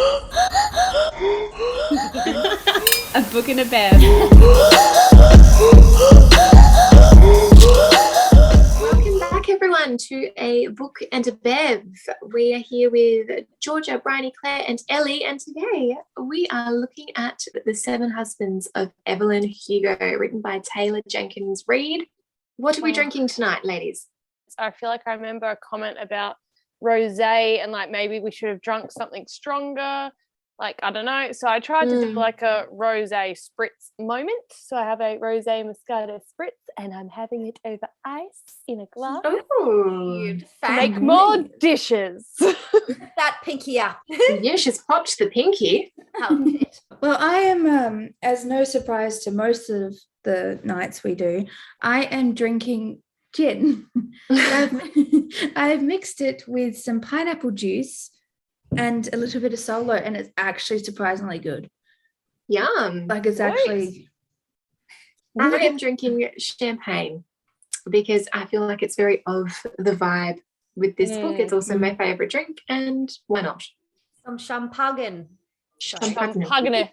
A book and a bev. Welcome back, everyone, to a book and a bev. We are here with Jojo, Briony, Claire, and Ellie, and today we are looking at The Seven Husbands of Evelyn Hugo, written by Taylor Jenkins Reid. What are we drinking tonight, ladies? I feel like I remember a comment about rosé and like maybe we should have drunk something stronger. Like, I don't know. So I tried to do like a rosé spritz moment. So I have a rosé Moscato spritz and I'm having it over ice in a glass Oh, to make more dishes. That pinky up. yeah, she's popped the pinky. Well, I am, as no surprise to most of the nights we do, I am drinking gin. I've mixed it with some pineapple juice and a little bit of solo, and it's actually surprisingly good. Yum. Like, it's actually... I am drinking champagne because I feel like it's very of the vibe with this book. It's also my favourite drink, and why not? Some champagne. Champagne.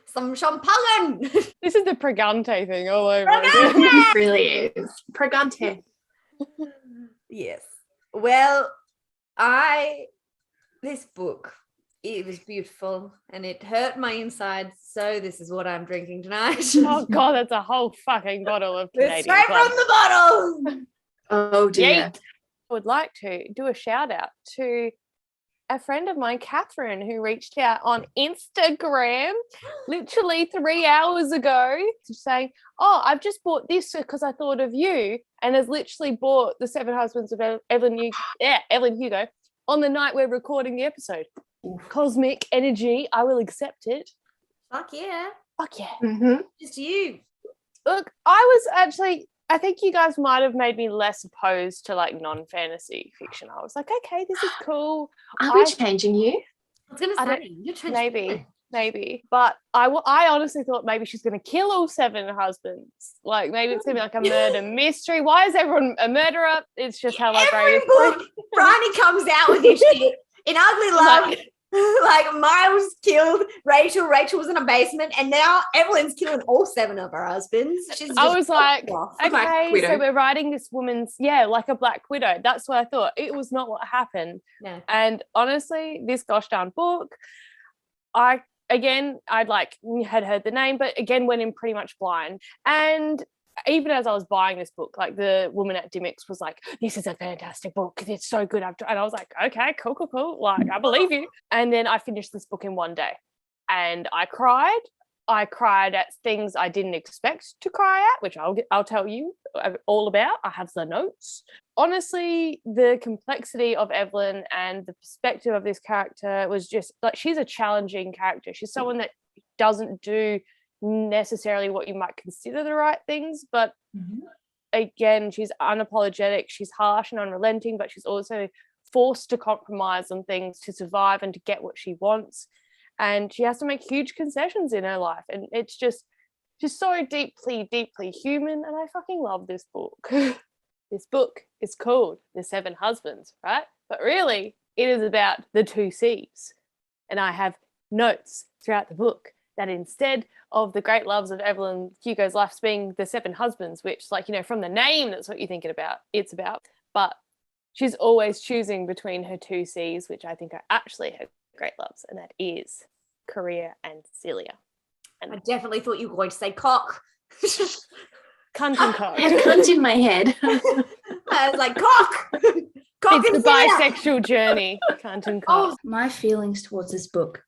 Some champagne. This is the Pregante thing all over again. It really is. Pregante. Yes. Well, this book, it was beautiful and it hurt my insides, so this is what I'm drinking tonight. Oh God, that's a whole fucking bottle of Canadian Straight Club. from the bottle. Oh dear. Yeet. I would like to do a shout out to a friend of mine, Catherine, who reached out on Instagram literally 3 hours ago saying, oh, I've just bought this because I thought of you, and has literally bought The Seven Husbands of Evelyn Hugo on the night we're recording the episode. Cosmic energy, I will accept it. Fuck yeah. Fuck yeah. Mm-hmm. Just you. Look, I think you guys might have made me less opposed to like non-fantasy fiction. I was like, okay, this is cool. Are we changing you? I was going to say, you're changing. Maybe. But I honestly thought maybe she's going to kill all seven husbands. Like maybe it's going to be like a murder mystery. Why is everyone a murderer? It's just how my brain is. Book, Briony comes out with this shit. In Ugly Love, like Miles killed Rachel. Rachel was in a basement, and now Evelyn's killing all seven of her husbands. I was like, Black okay, Widow. so we're writing this woman's, like a Black Widow. That's what I thought. It was not what happened. No. And honestly, this gosh darn book, I'd had heard the name, but again, went in pretty much blind. And even as I was buying this book, like the woman at Dimmicks was like, this is a fantastic book. It's so good. And I was like, okay, cool. Like, I believe you. And then I finished this book in one day and I cried. I cried at things I didn't expect to cry at, which I'll tell you all about. I have the notes. Honestly, the complexity of Evelyn and the perspective of this character was just like, she's a challenging character. She's someone that doesn't do necessarily what you might consider the right things, but again, she's unapologetic, she's harsh and unrelenting, but she's also forced to compromise on things to survive and to get what she wants, and she has to make huge concessions in her life, and it's just so deeply human, and I fucking love this book. This book is called The Seven Husbands, right? But really it is about the two C's, and I have notes throughout the book that instead of the great loves of Evelyn Hugo's life being the seven husbands, which, like, from the name, that's what you're thinking about, it's about. But she's always choosing between her two C's, which I think are actually her great loves, and that is career and Celia. And I definitely thought you were going to say cock. cunt and cock. I had cunt in my head. I was like, cock. Cock It's and the Celia. bisexual journey. Cunt and cock. My feelings towards this book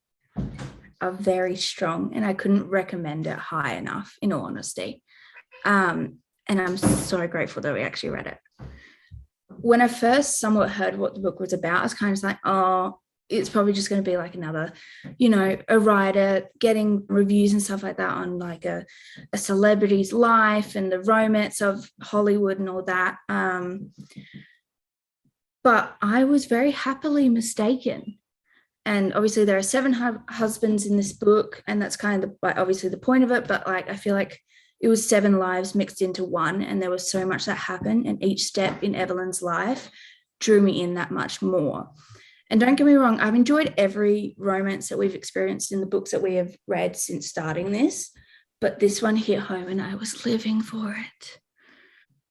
are very strong, and I couldn't recommend it high enough, in all honesty. And I'm so grateful that we actually read it. When I first somewhat heard what the book was about, I was kind of like, oh, it's probably just going to be like another, a writer getting reviews and stuff like that on like a celebrity's life and the romance of Hollywood and all that. But I was very happily mistaken. And obviously there are seven husbands in this book, and that's kind of obviously the point of it. But like, I feel like it was seven lives mixed into one, and there was so much that happened, and each step in Evelyn's life drew me in that much more. And don't get me wrong, I've enjoyed every romance that we've experienced in the books that we have read since starting this, but this one hit home and I was living for it.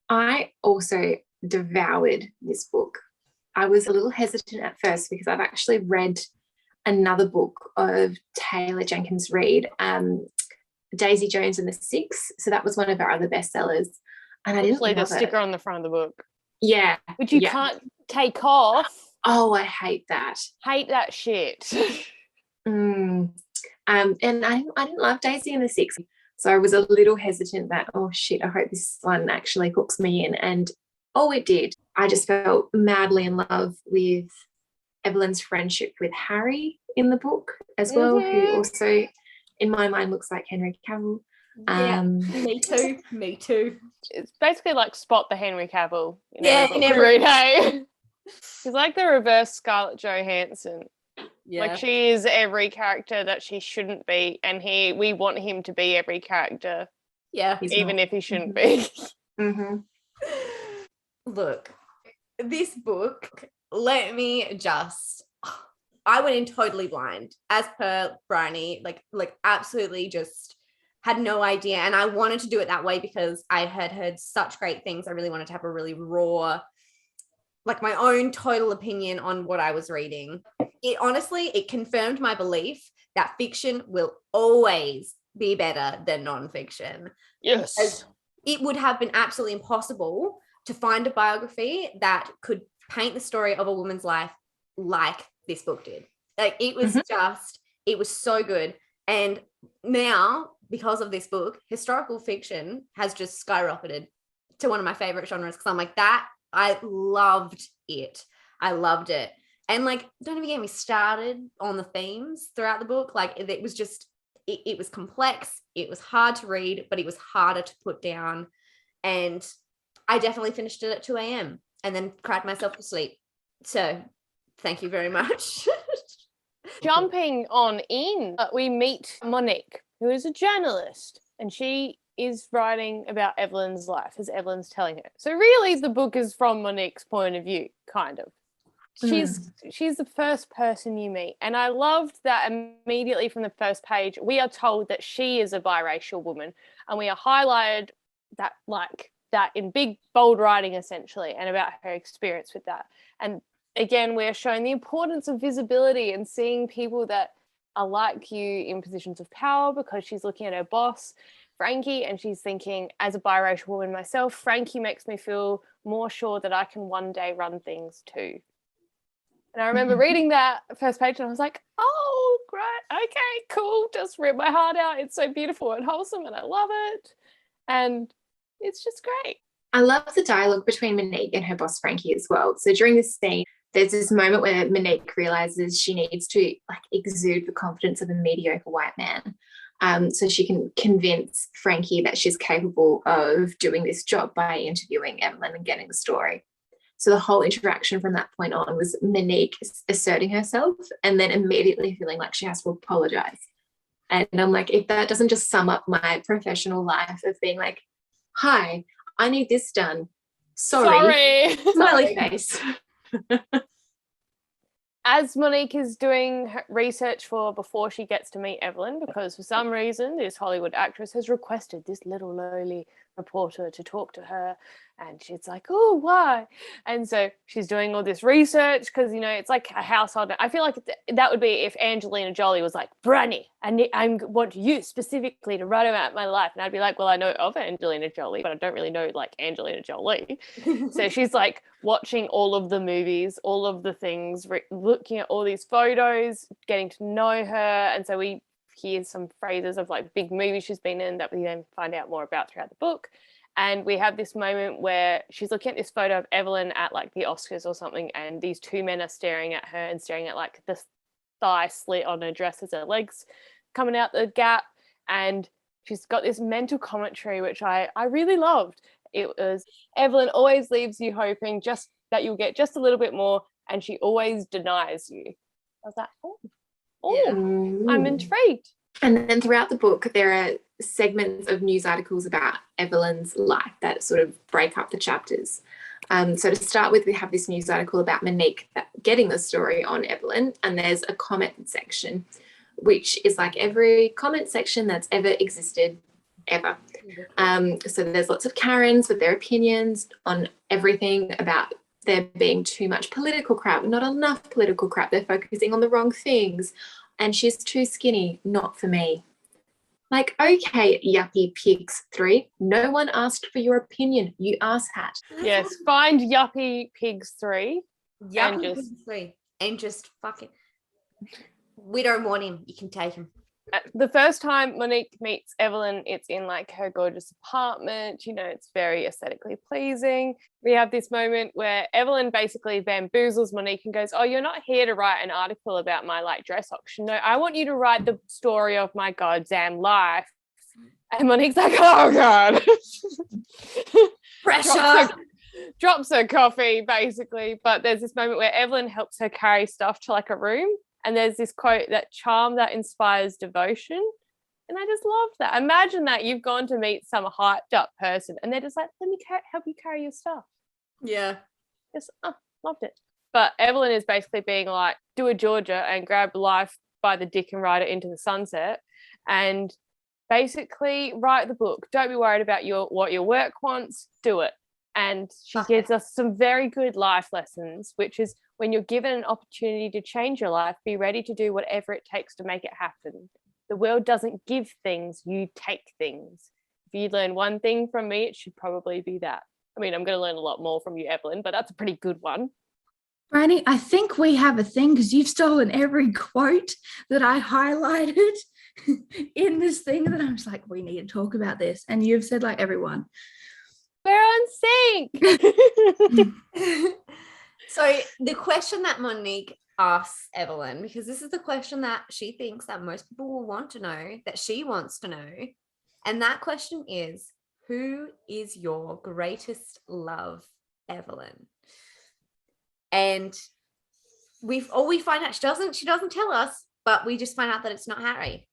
I also devoured this book. I was a little hesitant at first because I've actually read another book of Taylor Jenkins Reid, Daisy Jones and the Six. So that was one of our other bestsellers. And I didn't love the sticker on the front of the book. Yeah. Which you can't take off. Oh, I hate that. Hate that shit. And I didn't love Daisy and the Six. So I was a little hesitant that, oh shit, I hope this one actually hooks me in. And oh, it did. I just felt madly in love with Evelyn's friendship with Harry in the book as well, who also in my mind looks like Henry Cavill. Me too. It's basically like Spot the Henry Cavill in every book. Hey? She's like the reverse Scarlett Johansson. Yeah. Like she is every character that she shouldn't be, and we want him to be every character. Yeah. Even if he shouldn't be. Mm-hmm. Look, this book, I went in totally blind, as per Briony, like absolutely just had no idea. And I wanted to do it that way because I had heard such great things. I really wanted to have a really raw, like my own total opinion on what I was reading. It confirmed my belief that fiction will always be better than nonfiction. Yes. As it would have been absolutely impossible to find a biography that could paint the story of a woman's life like this book did. Like it was it was so good. And now, because of this book, historical fiction has just skyrocketed to one of my favorite genres because I'm like, I loved it. I loved it. And like, don't even get me started on the themes throughout the book. Like it was just, it was complex. It was hard to read, but it was harder to put down. And I definitely finished it at 2 a.m. and then cried myself to sleep. So thank you very much. Jumping on in, we meet Monique, who is a journalist, and she is writing about Evelyn's life as Evelyn's telling her. So really the book is from Monique's point of view, kind of. She's the first person you meet. And I loved that immediately from the first page, we are told that she is a biracial woman, and we are highlighted that in big, bold writing, essentially, and about her experience with that. And again, we're showing the importance of visibility and seeing people that are like you in positions of power, because she's looking at her boss, Frankie, and she's thinking, as a biracial woman myself, Frankie makes me feel more sure that I can one day run things too. And I remember reading that first page and I was like, oh, great, okay, cool, just rip my heart out. It's so beautiful and wholesome and I love it. And it's just great. I love the dialogue between Monique and her boss, Frankie, as well. So during this scene, there's this moment where Monique realizes she needs to like exude the confidence of a mediocre white man, so she can convince Frankie that she's capable of doing this job by interviewing Evelyn and getting the story. So the whole interaction from that point on was Monique asserting herself and then immediately feeling like she has to apologize. And I'm like, if that doesn't just sum up my professional life of being like, hi, I need this done. Sorry. Smiley face. As Monique is doing her research before she gets to meet Evelyn, because for some reason this Hollywood actress has requested this little lowly reporter to talk to her, and she's like, oh, why? And so she's doing all this research because, you know, it's like a household. I feel like that would be if Angelina Jolie was like, Briony, I want you specifically to write about my life. And I'd be like, well, I know of Angelina Jolie, but I don't really know like Angelina Jolie. So she's like watching all of the movies, all of the things, looking at all these photos, getting to know her. And so we hear some phrases of like big movies she's been in that we then find out more about throughout the book. And we have this moment where she's looking at this photo of Evelyn at like the Oscars or something, and these two men are staring at her and staring at like the thigh slit on her dress as her legs coming out the gap. And she's got this mental commentary, which I really loved. It was, Evelyn always leaves you hoping just that you'll get just a little bit more, and she always denies you. I was like, I'm intrigued. And then throughout the book, there are segments of news articles about Evelyn's life that sort of break up the chapters. So to start with, we have this news article about Monique getting the story on Evelyn, and there's a comment section, which is like every comment section that's ever existed, ever. So there's lots of Karens with their opinions on everything about there being too much political crap, not enough political crap. They're focusing on the wrong things. And she's too skinny, not for me. Like, okay, yuppie pigs 3. No one asked for your opinion, you asshat. Yes, find yuppie pigs 3. Yuppie pigs 3. And just fucking... We don't want him. You can take him. The first time Monique meets Evelyn, it's in like her gorgeous apartment. You know, it's very aesthetically pleasing. We have this moment where Evelyn basically bamboozles Monique and goes, oh, you're not here to write an article about my like dress auction. No, I want you to write the story of my goddamn life. And Monique's like, oh God. Pressure. Drops her coffee basically. But there's this moment where Evelyn helps her carry stuff to like a room. And there's this quote, that charm that inspires devotion. And I just loved that. Imagine that you've gone to meet some hyped up person and they're just like, let me help you carry your stuff. Yeah. Just, loved it. But Evelyn is basically being like, do a Georgia and grab life by the dick and ride it into the sunset. And basically write the book. Don't be worried about what your work wants. Do it. And she gives us some very good life lessons, which is when you're given an opportunity to change your life, be ready to do whatever it takes to make it happen. The world doesn't give things, you take things. If you learn one thing from me, it should probably be that. I mean, I'm going to learn a lot more from you, Evelyn, but that's a pretty good one. Briony, I think we have a thing because you've stolen every quote that I highlighted in this thing that I was like, we need to talk about this. And you've said like everyone. We're on sync. So the question that Monique asks Evelyn, because this is the question that she thinks that most people will want to know, that she wants to know. And that question is, who is your greatest love, Evelyn? And we find out she doesn't tell us, but we just find out that it's not Harry.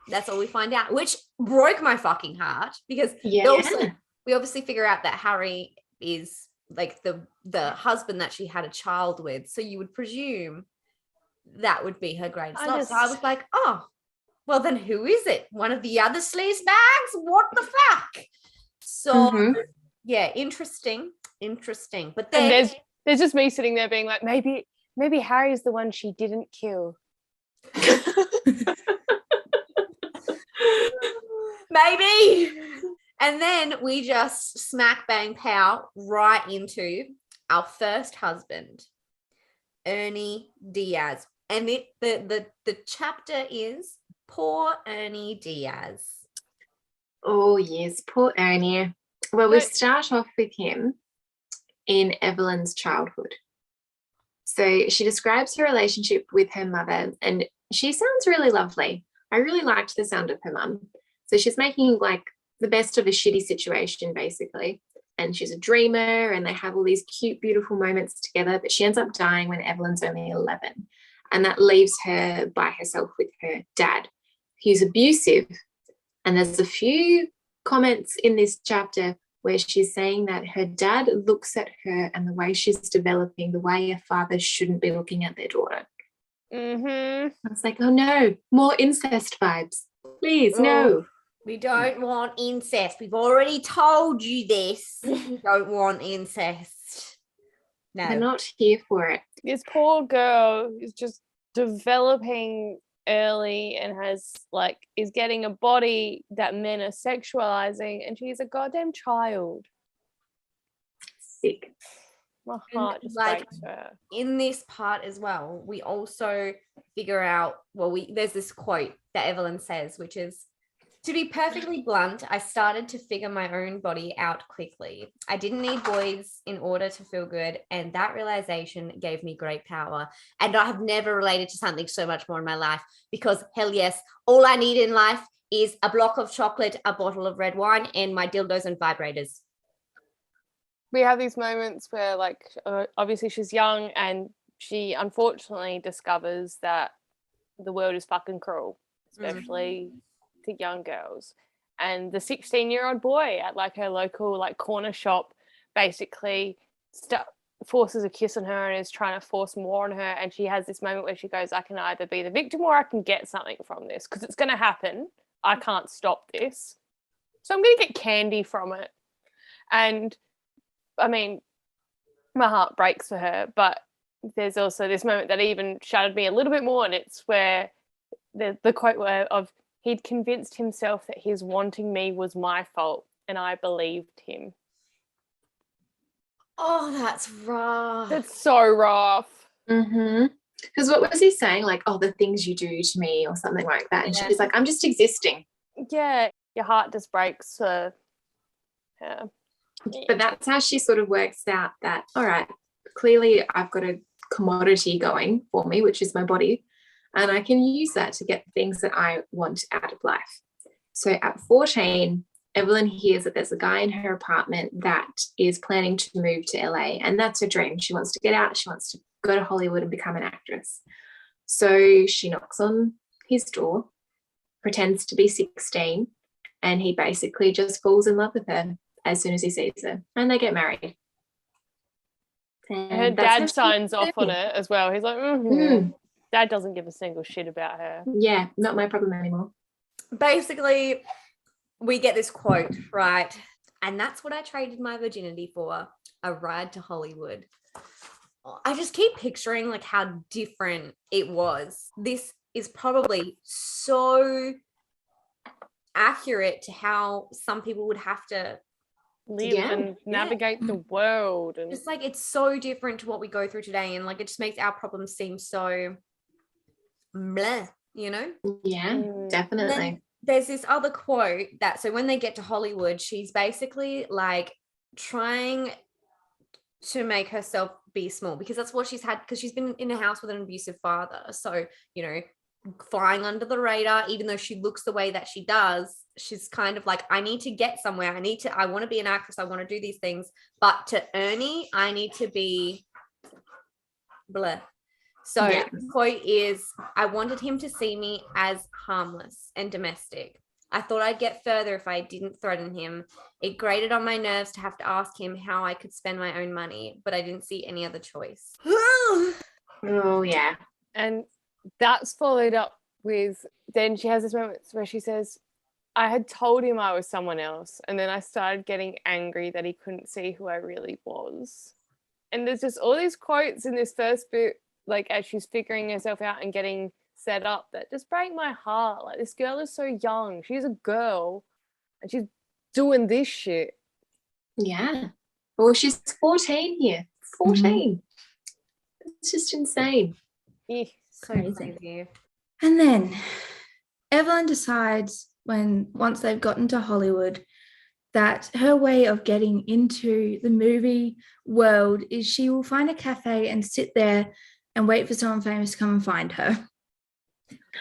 That's all we find out, which broke my fucking heart because we obviously figure out that Harry is like the husband that she had a child with. So you would presume that would be her greatest love. So I was like, oh, well then who is it? One of the other sleaze bags? What the fuck? So yeah, interesting. But then there's just me sitting there being like, maybe Harry's the one she didn't kill. Maybe. And then we just smack bang pow right into our first husband, Ernie Diaz. And the chapter is Poor Ernie Diaz. Oh yes, poor Ernie. Well, we start off with him in Evelyn's childhood. So she describes her relationship with her mother, and she sounds really lovely. I really liked the sound of her mum. So she's making like the best of a shitty situation, basically. And she's a dreamer, and they have all these cute, beautiful moments together. But she ends up dying when Evelyn's only 11. And that leaves her by herself with her dad, who's abusive. And there's a few comments in this chapter where she's saying that her dad looks at her and the way she's developing, the way a father shouldn't be looking at their daughter. I was like, oh no, more incest vibes. Please, no. We don't want incest. We've already told you this. We don't want incest. No. They're not here for it. This poor girl is just developing early and is getting a body that men are sexualizing, and she's a goddamn child. Sick. My heart just breaks her. In this part as well, we also figure out, there's this quote that Evelyn says, which is, to be perfectly blunt, I started to figure my own body out quickly. I didn't need boys in order to feel good, and that realization gave me great power. And I have never related to something so much more in my life because, hell yes, all I need in life is a block of chocolate, a bottle of red wine, and my dildos and vibrators. We have these moments where, obviously she's young and she unfortunately discovers that the world is fucking cruel, especially to young girls. And the 16-year-old boy at her local corner shop basically forces a kiss on her and is trying to force more on her, and she has this moment where she goes, I can either be the victim or I can get something from this because it's going to happen. I can't stop this. So I'm going to get candy from it. And, I mean, my heart breaks for her, but there's also this moment that even shattered me a little bit more, and it's where the quote of, he'd convinced himself that his wanting me was my fault, and I believed him. Oh, that's rough. That's so rough. Because what was he saying? Like, oh, the things you do to me or something like that. And she's like, I'm just existing. Yeah, your heart just breaks for her. But that's how she sort of works out that, all right, clearly I've got a commodity going for me, which is my body, and I can use that to get the things that I want out of life. So at 14, Evelyn hears that there's a guy in her apartment that is planning to move to LA, and that's her dream. She wants to get out. She wants to go to Hollywood and become an actress. So she knocks on his door, pretends to be 16, and he basically just falls in love with her as soon as he sees her, and they get married. And her dad signs off on it as well. He's like, Dad doesn't give a single shit about her. Yeah, not my problem anymore. Basically, we get this quote, right? And that's what I traded my virginity for, a ride to Hollywood. I just keep picturing like how different it was. This is probably so accurate to how some people would have to live and navigate the world. And just like, it's so different to what we go through today. And like, it just makes our problems seem so bleh, you know? Yeah, definitely. There's this other quote that, so when they get to Hollywood, she's basically like trying to make herself be small because that's what she's had, because she's been in a house with an abusive father. So, you know, flying under the radar, even though she looks the way that she does, she's kind of like, I need to get somewhere. I want to be an actress. I want to do these things. But to Ernie, I need to be blah. So the quote is, I wanted him to see me as harmless and domestic. I thought I'd get further if I didn't threaten him. It grated on my nerves to have to ask him how I could spend my own money, but I didn't see any other choice. Oh, yeah. And that's followed up with, then she has this moment where she says, I had told him I was someone else, and then I started getting angry that he couldn't see who I really was. And there's just all these quotes in this first bit, like as she's figuring herself out and getting set up, that just break my heart. Like, this girl is so young. She's a girl and she's doing this shit. Yeah. Well, she's 14 here. 14. It's just insane. Yeah. So crazy. And then Evelyn decides once they've gotten to Hollywood that her way of getting into the movie world is she will find a cafe and sit there and wait for someone famous to come and find her.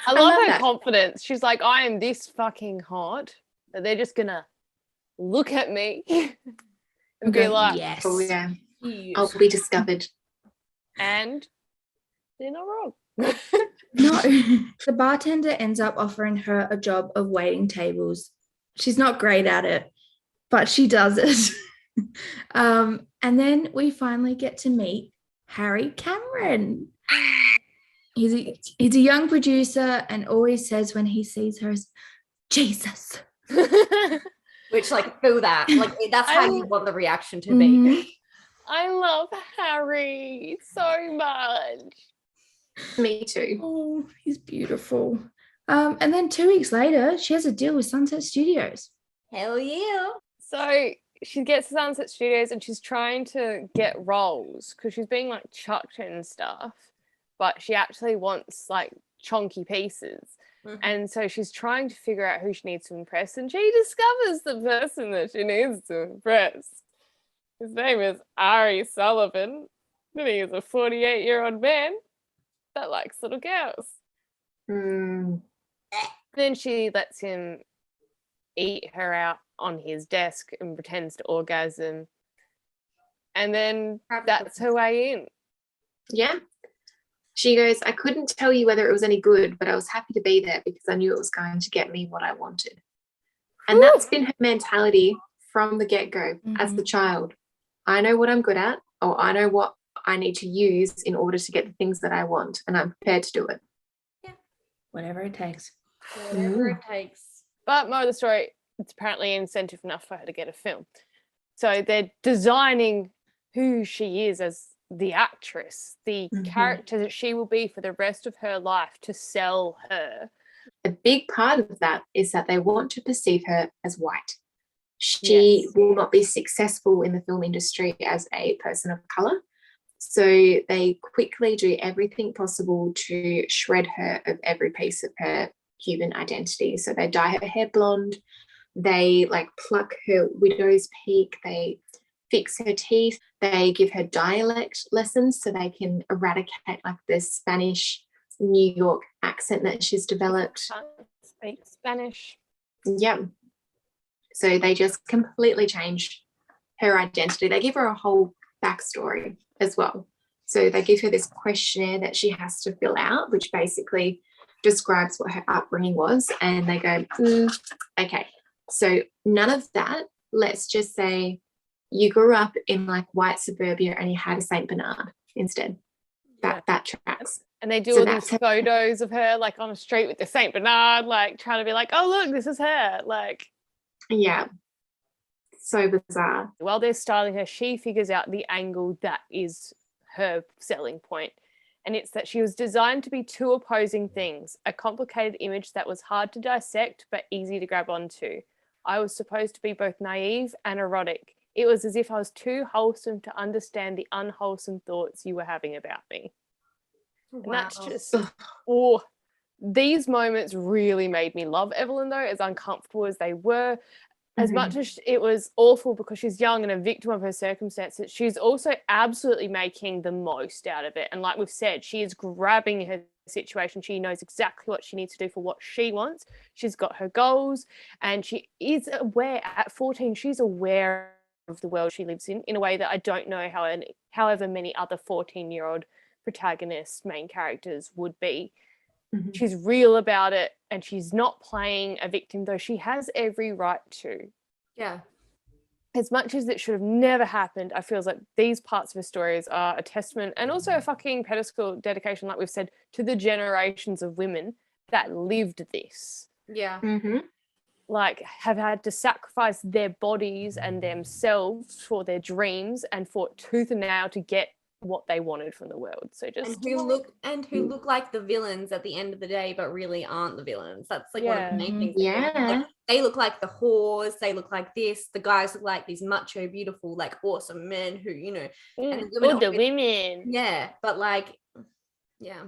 I love her confidence. She's like, I am this fucking hot that they're just gonna look at me and be like, yes. Oh, yeah. I'll be discovered. And they're not wrong. No. The bartender ends up offering her a job of waiting tables. She's not great at it, but she does it. And then we finally get to meet Harry Cameron. He's a young producer and always says when he sees her, Jesus. Which, like, feel that. Like, that's how you want the reaction to be. I love Harry so much. Me too. Oh, he's beautiful. And then 2 weeks later, she has a deal with Sunset Studios. Hell yeah. So she gets to Sunset Studios and she's trying to get roles because she's being like chucked and stuff, but she actually wants like chunky pieces. And so she's trying to figure out who she needs to impress, and she discovers the person that she needs to impress. His name is Ari Sullivan, and he is a 48-year-old man that likes little girls. Then she lets him eat her out on his desk and pretends to orgasm. And then that's her way in. Yeah. She goes, I couldn't tell you whether it was any good, but I was happy to be there because I knew it was going to get me what I wanted. And that's been her mentality from the get-go as the child. I know what I'm good at. or I know what I need to use in order to get the things that I want, and I'm prepared to do it. Yeah. Whatever it takes. Whatever it takes. But more of the story, it's apparently incentive enough for her to get a film. So they're designing who she is as the actress, the character that she will be for the rest of her life, to sell her. A big part of that is that they want to perceive her as white. She will not be successful in the film industry as a person of colour. So they quickly do everything possible to shred her of every piece of her human identity. So they dye her hair blonde, they like pluck her widow's peak, they fix her teeth, they give her dialect lessons so they can eradicate like the Spanish New York accent that she's developed. Speak Spanish. Yeah. So they just completely change her identity. They give her a whole backstory as well. So they give her this questionnaire that she has to fill out, which basically describes what her upbringing was. And they go, okay, so none of that. Let's just say you grew up in like white suburbia and you had a Saint Bernard instead. That tracks. And they do all these photos of her like on a street with the Saint Bernard, like trying to be like, oh look, this is her. Like, yeah, so bizarre. While they're styling her, she figures out the angle that is her selling point. And it's that she was designed to be two opposing things, a complicated image that was hard to dissect but easy to grab onto. I was supposed to be both naive and erotic. It was as if I was too wholesome to understand the unwholesome thoughts you were having about me. Wow. And that's just, these moments really made me love Evelyn, though, as uncomfortable as they were. As much as it was awful because she's young and a victim of her circumstances, she's also absolutely making the most out of it. And like we've said, she is grabbing her situation. She knows exactly what she needs to do for what she wants. She's got her goals, and she is aware at 14, she's aware of the world she lives in a way that I don't know however many other 14-year-old protagonists, main characters would be. She's real about it, and she's not playing a victim, though she has every right to. Yeah. As much as it should have never happened, I feel like these parts of her stories are a testament and also a fucking pedestal dedication, like we've said, to the generations of women that lived this. Yeah. Like, have had to sacrifice their bodies and themselves for their dreams and fought tooth and nail to get what they wanted from the world. So just who look like the villains at the end of the day, but really aren't the villains. That's like one of the main things. Like, they look like the whores, they look like this, the guys look like these macho, beautiful, like awesome men who, you know, and the women. Yeah, but like, yeah.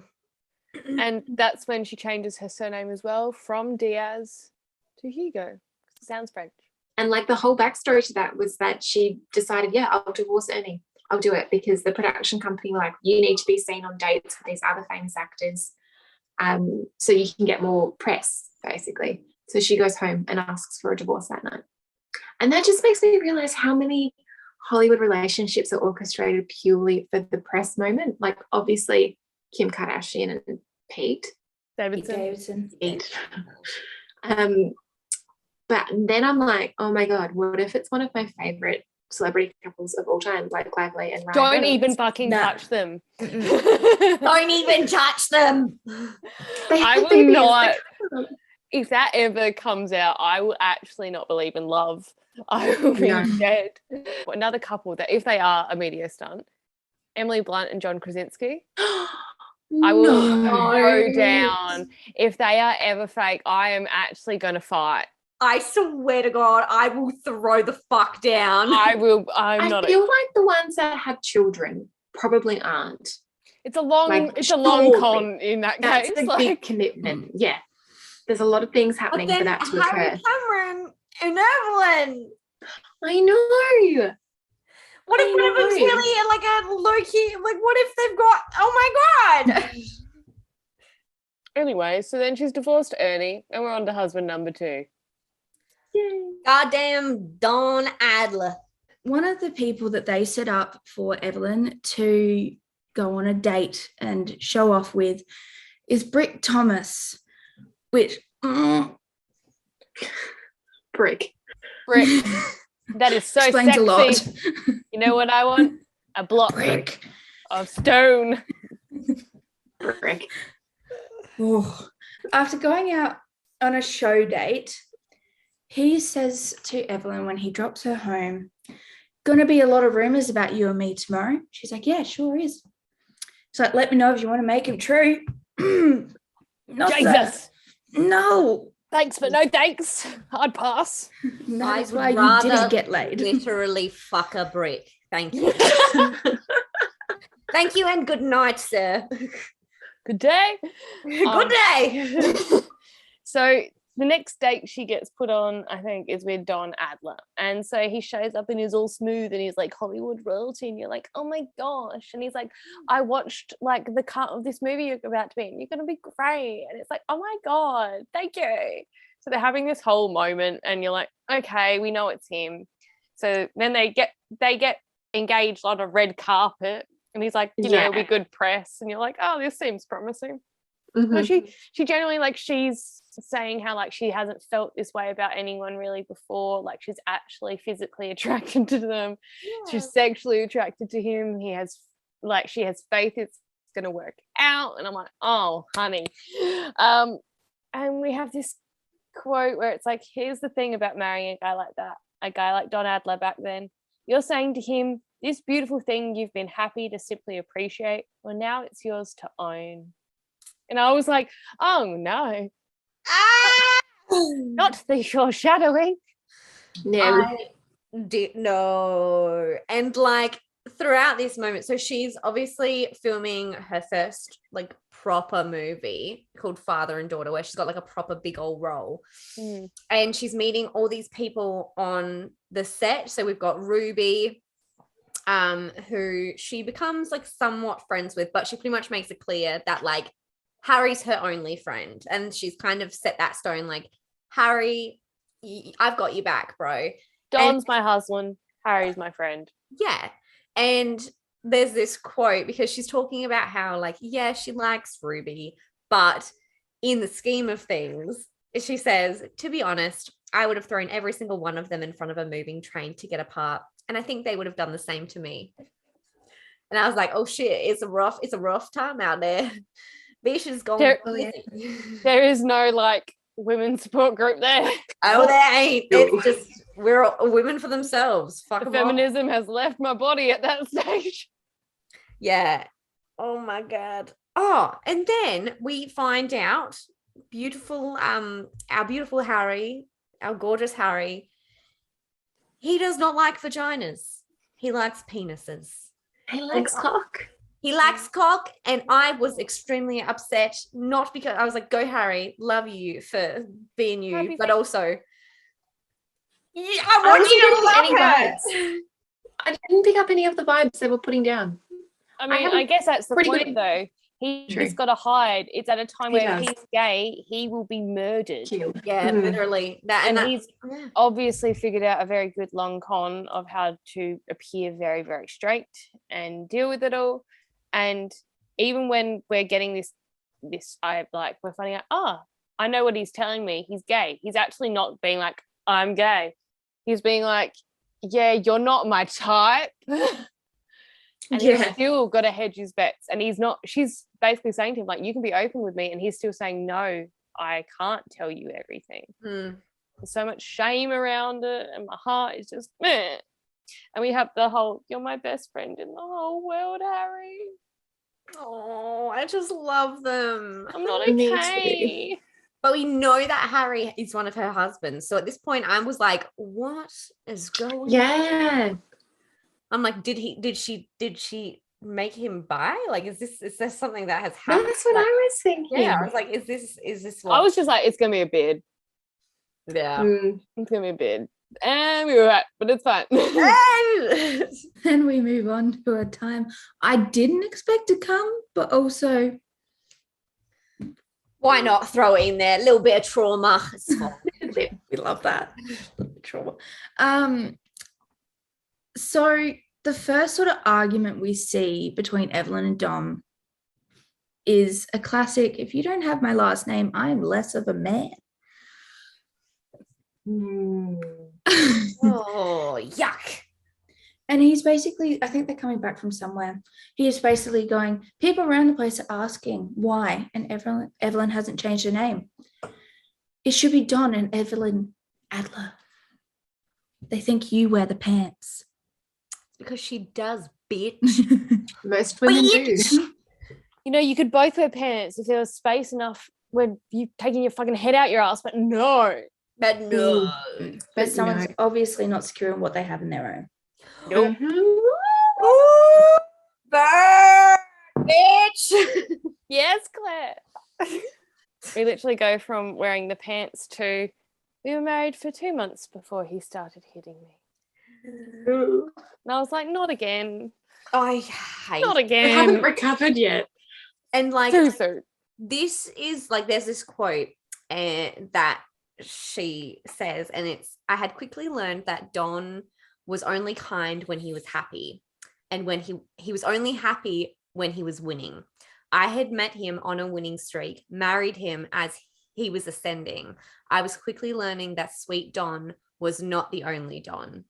And that's when she changes her surname as well from Diaz to Hugo. Sounds French. And like the whole backstory to that was that she decided, I'll divorce Ernie. I'll do it because the production company were like, you need to be seen on dates with these other famous actors so you can get more press, basically. So she goes home and asks for a divorce that night. And that just makes me realize how many Hollywood relationships are orchestrated purely for the press moment. Like, obviously, Kim Kardashian and Pete Davidson. But then I'm like, oh my God, what if it's one of my favorite celebrity couples of all time, like Lively and Ryan Don't Reynolds? even fucking touch them. Don't even touch them. I will not. If that ever comes out, I will actually not believe in love. I will be dead. Another couple that, if they are a media stunt, Emily Blunt and John Krasinski. I will go down. If they are ever fake, I am actually going to fight. I swear to God, I will throw the fuck down. I feel like the ones that have children probably aren't. It's a long con in that case. That's a big commitment. Yeah. There's a lot of things happening for that to occur. Cameron and Evelyn. I know. What if one of them's really like a low key? Like, what if they've got? Oh my God. Anyway, so then she's divorced Ernie, and we're on to husband number 2. Yay. Goddamn Don Adler. One of the people that they set up for Evelyn to go on a date and show off with is Brick Thomas, which Brick. That is so explains sexy. a lot. You know what I want? a block Brick. of stone. Brick. Oh. After going out on a show date, he says to Evelyn when he drops her home, "Gonna be a lot of rumors about you and me tomorrow." She's like, "Yeah, sure is." He's like, "Let me know if you want to make them true." Not Jesus. that. No. Thanks, but no thanks. I'd pass. That's would why you rather didn't get laid. Literally fuck a brick. Thank you. Thank you and good night, sir. Good day. Good day. So the next date she gets put on, I think, is with Don Adler. And so he shows up and he's all smooth and he's like Hollywood royalty. And you're like, oh my gosh. And he's like, I watched like the cut of this movie you're about to be in. You're going to be great. And it's like, oh my God, thank you. So they're having this whole moment and you're like, okay, we know it's him. So then they get engaged on a red carpet. And he's like, you know, it'll be good press. And you're like, oh, this seems promising. Mm-hmm. So she generally, like, she's saying how like she hasn't felt this way about anyone really before. Like she's actually physically attracted to them. Yeah. She's sexually attracted to him. She has faith it's gonna work out. And I'm like, oh honey. And we have this quote where it's like, here's the thing about marrying a guy like that, a guy like Don Adler back then. You're saying to him, this beautiful thing you've been happy to simply appreciate, well now it's yours to own. And I was like, oh no. Not the foreshadowing. No. I did no. And like throughout this moment, so she's obviously filming her first like proper movie called Father and Daughter, where she's got like a proper big old role. And she's meeting all these people on the set. So we've got Ruby, who she becomes like somewhat friends with, but she pretty much makes it clear that like Harry's her only friend, and she's kind of set that stone like, Harry, I've got you back, bro. Don's my husband, Harry's my friend. Yeah. And there's this quote because she's talking about how like, yeah, she likes Ruby, but in the scheme of things, she says, to be honest, I would have thrown every single one of them in front of a moving train to get apart, and I think they would have done the same to me. And I was like, oh shit, it's a rough time out there. Bisha's gone. There is no like women's support group there. Oh, there ain't. It's just we're women for themselves. Fuck the feminism has left my body at that stage. Yeah. Oh my God. Oh, and then we find out our beautiful Harry, our gorgeous Harry, he does not like vaginas. He likes penises. He likes cock. He likes cock, and I was extremely upset, not because I was like, go Harry, love you for being you, but also I want you to love her. I didn't pick up any of the vibes they were putting down. I mean, I guess that's the point though. He's got to hide. It's at a time where he's gay, he will be murdered. Yeah, literally. He's obviously figured out a very good long con of how to appear very, very straight and deal with it all. And even when we're getting this we're finding out, I know what he's telling me. He's gay. He's actually not being like, I'm gay. He's being like, yeah, you're not my type. And he's still got to hedge his bets. And she's basically saying to him, like, you can be open with me. And he's still saying, no, I can't tell you everything. There's so much shame around it. And my heart is just, meh. And we have the whole, you're my best friend in the whole world, Harry. Oh, I just love them. I'm not okay. But we know that Harry is one of her husbands. So at this point, I was like, what is going on? Yeah. I'm like, did she make him bi? Like, is there something that has happened? That's what I was thinking. Yeah, I was like, is this what? I was just like, it's gonna be a bid. Yeah. It's gonna be a bid. And we were right, but it's fine. Then we move on to a time I didn't expect to come, but also why not throw it in there? A little bit of trauma. It's fine. We love that. Trauma. So the first sort of argument we see between Evelyn and Dom is a classic, if you don't have my last name, I am less of a man. Oh, yuck. And he's basically, I think they're coming back from somewhere. He is basically going, people around the place are asking why, and Evelyn hasn't changed her name. It should be Don and Evelyn Adler. They think you wear the pants. Because she does, bitch. Most women do. You know, you could both wear pants if there was space enough when you taking your fucking head out your ass, but no. But no. But someone's obviously not secure in what they have in their own. Nope. Ooh, burn, bitch. Yes, Claire. We literally go from wearing the pants to we were married for 2 months before he started hitting me. And I was like, not again. I hate Not I again. haven't recovered yet. And like Too soon. this is like there's this quote that she says, and it's I had quickly learned that Don was only kind when he was happy, and when he was only happy when he was winning. I had met him on a winning streak, married him as he was ascending. I was quickly learning that sweet Don was not the only Don.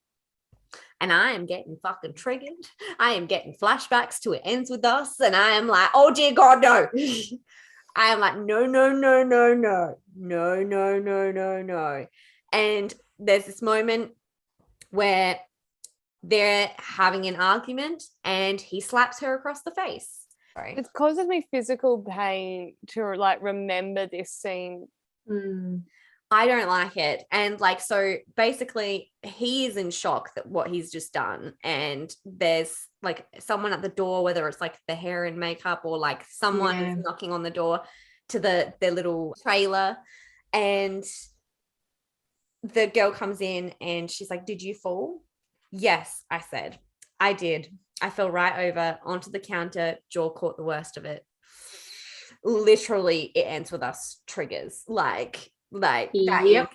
And I am getting fucking triggered. I am getting flashbacks to It Ends With Us, and I am like, oh dear God, no. I am like, no, no, no, no, no, no, no, no, no, no. And there's this moment where they're having an argument and he slaps her across the face. Sorry. It causes me physical pain to like remember this scene. I don't like it. And like, so basically he is in shock that what he's just done. And there's like someone at the door, whether it's like the hair and makeup or like someone is knocking on the door to their little trailer. And the girl comes in and she's like, did you fall? Yes, I said. I did. I fell right over onto the counter. Jaw caught the worst of it. Literally, It Ends With Us triggers. Like that is